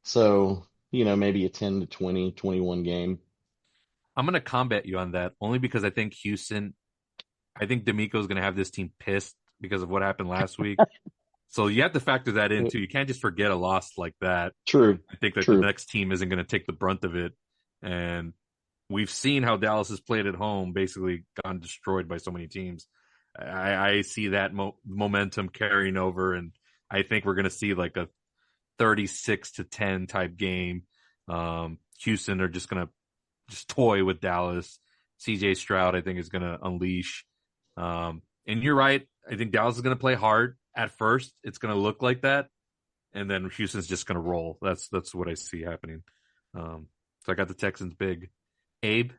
So, maybe a 10 to 20, 21 game. I'm going to combat you on that only because I think D'Amico's going to have this team pissed because of what happened last week. So you have to factor that in too. You can't just forget a loss like that. True, I think that the true. next team isn't going to take the brunt of it. And we've seen how Dallas has played at home, basically gotten destroyed by so many teams. I see that momentum carrying over, and I think we're going to see like a 36-10 type game. Houston are just going to just toy with Dallas. CJ Stroud, I think, is going to unleash. And you're right. I think Dallas is going to play hard at first. It's going to look like that, and then Houston's just going to roll. That's what I see happening. So I got the Texans big. Abe,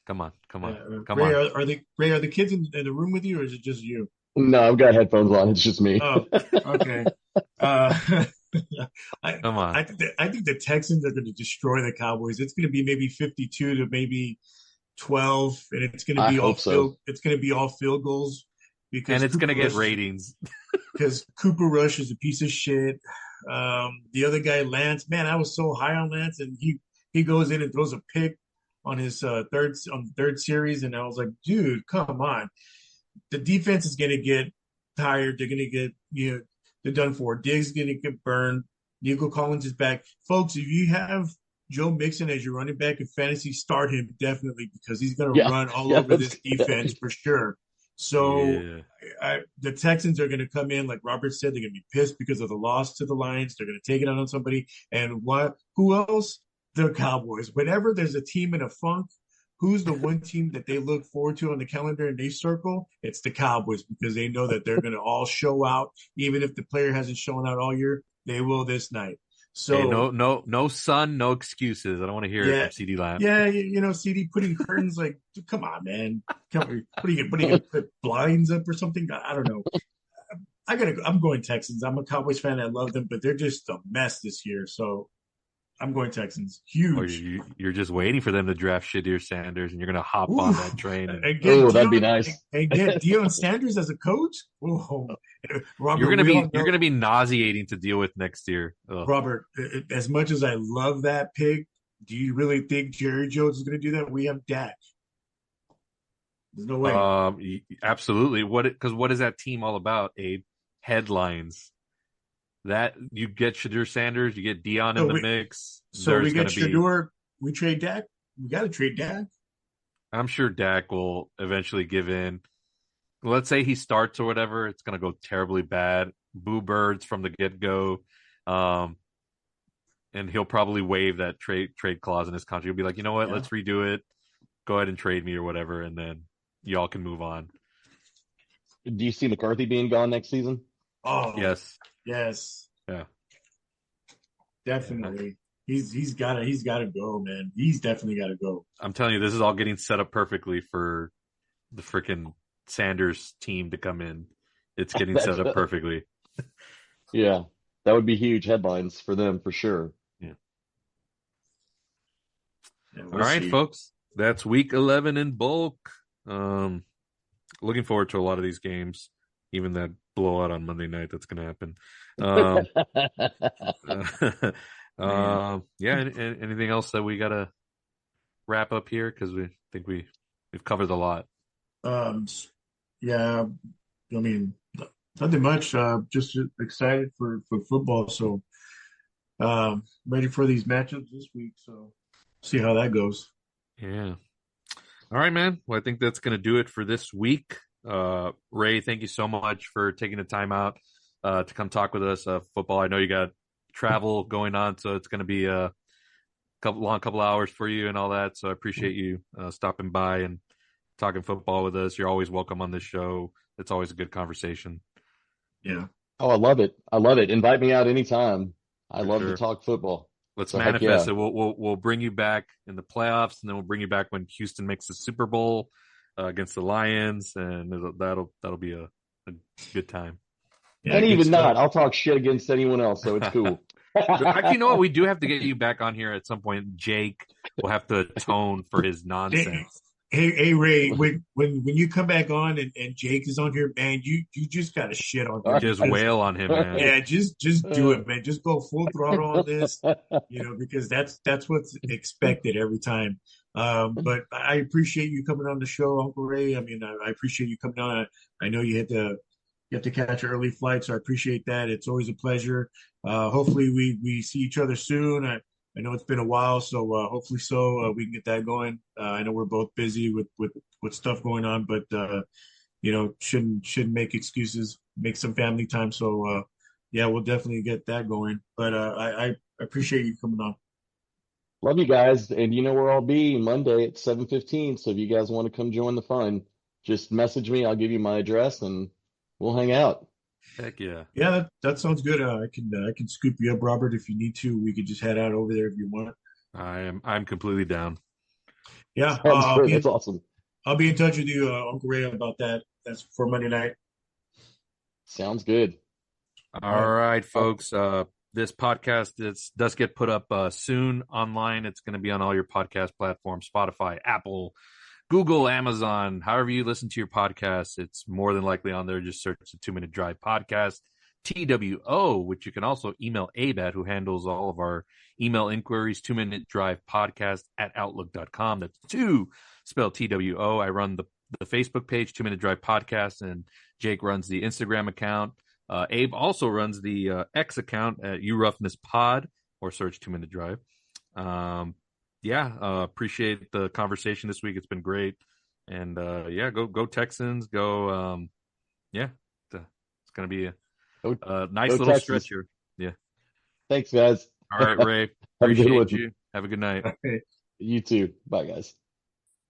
come on, come on, come Ray, on. Ray, are the kids in the room with you, or is it just you? No, I've got headphones on. It's just me. Oh, okay. Uh, Come on. I think the Texans are going to destroy the Cowboys. It's going to be maybe 52 to maybe 12, and it's going to I be all hope so. it's going to be all field goals And because it's going to get ratings. because Cooper Rush is a piece of shit. The other guy, Lance, man, I was so high on Lance, and he goes in and throws a pick on his third series, and I was like, dude, come on. The defense is going to get tired. They're going to get they're done for. Diggs is going to get burned. Nico Collins is back, folks. If you have Joe Mixon as your running back in fantasy, start him definitely because he's going to Yeah, run all yeah, over this defense for sure. So Yeah. the Texans are going to come in, like Robert said, they're going to be pissed because of the loss to the Lions. They're going to take it out on somebody. And what? Who else? The Cowboys. Whenever there's a team in a funk, who's the one team that they look forward to on the calendar and they circle? It's the Cowboys because they know that they're going to all show out. Even if the player hasn't shown out all year, they will this night. Hey, So no son, no excuses. I don't want to hear it yeah, from CD Lamb. yeah, CD putting curtains like, come on, man. What are you going to put blinds up or something? I don't know. I'm going Texans. I'm a Cowboys fan. I love them, but they're just a mess this year. So I'm going Texans. Or Huge. you're just waiting for them to draft Shadir Sanders, and you're going to hop on that train. And Oh, that'd be nice. And get Deion Sanders as a coach. Oh, Robert, you're gonna be nauseating to deal with next year. Ugh. Robert, as much as I love that pick, do you really think Jerry Jones is going to do that? We have Dak. There's no way. Absolutely. What is that team all about, Abe? Headlines. That you get Shadir Sanders, you get Dion in the mix. So we get Shadur, we trade Dak. We got to trade Dak. I'm sure Dak will eventually give in. Let's say he starts or whatever, it's going to go terribly bad. Boo birds from the get go. And he'll probably waive that trade clause in his contract. He'll be like, you know what? Yeah. Let's redo it. Go ahead and trade me or whatever. And then y'all can move on. Do you see McCarthy being gone next season? Oh, Yes. Yeah. Definitely. He's got to go, man. He's definitely got to go. I'm telling you, this is all getting set up perfectly for the freaking Sanders team to come in. It's getting set up perfectly. Yeah, that would be huge headlines for them for sure. Yeah. We'll all right, see. folks. That's week 11 in bulk. Looking forward to a lot of these games, even that blowout on Monday night that's going to happen. Yeah. Anything else that we got to wrap up here? Because we think we've covered a lot. Yeah. I mean, nothing much. Just excited for football. So, ready for these matchups this week. So, see how that goes. Yeah. All right, man. Well, I think that's going to do it for this week. Ray, thank you so much for taking the time out to come talk with us. Football. I know you got travel going on, so it's going to be a couple hours for you and all that. So I appreciate you stopping by and talking football with us. You're always welcome on this show. It's always a good conversation. Yeah. Oh, I love it. I love it. Invite me out anytime. I love sure. to talk football. Let's So, manifest yeah. it. We'll bring you back in the playoffs, and then we'll bring you back when Houston makes the Super Bowl against the Lions, and that'll be a good time. Yeah, And good even stuff. not, I'll talk shit against anyone else, so it's cool. Actually, you know what? We do have to get you back on here at some point. Jake will have to atone for his nonsense. Hey Ray, when you come back on and Jake is on here, man, you just gotta shit on him Just because wail on him, man. yeah, just do it, man. Just go full throttle on this, because that's what's expected every time. But I appreciate you coming on the show, Uncle Ray. I mean, I appreciate you coming on. I know you have to catch an early flight, so I appreciate that. It's always a pleasure. Hopefully we see each other soon. I know it's been a while, so hopefully we can get that going. I know we're both busy with stuff going on, but shouldn't make excuses. Make some family time. So yeah, we'll definitely get that going. But I appreciate you coming on. Love you guys, and you know where I'll be Monday at 7:15. So if you guys want to come join the fun, just message me. I'll give you my address, and we'll hang out. Heck yeah. Yeah, that sounds good. I can scoop you up, Robert, if you need to. We could just head out over there if you want. I'm completely down. Yeah, Sounds good. That's awesome. I'll be in touch with you, Uncle Ray, about that. That's for Monday night. Sounds good. All right, folks. This podcast does get put up soon online. It's going to be on all your podcast platforms: Spotify, Apple, Google, Amazon. However you listen to your podcasts, it's more than likely on there. Just search the 2 Minute Drive Podcast, TWO, which you can also email Abe at, who handles all of our email inquiries. 2 Minute Drive Podcast at outlook.com. That's two spelled TWO. I run the Facebook page, 2 Minute Drive Podcast, and Jake runs the Instagram account. Abe also runs the X account at uroughness.pod, or search 2 Minute Drive. Appreciate the conversation this week. It's been great. And go Texans. Go. It's going to be a nice little Texans. stretch here. Yeah. Thanks, guys. All right, Ray. Have a good Appreciate one. you. Have a good night. Okay. You too. Bye, guys.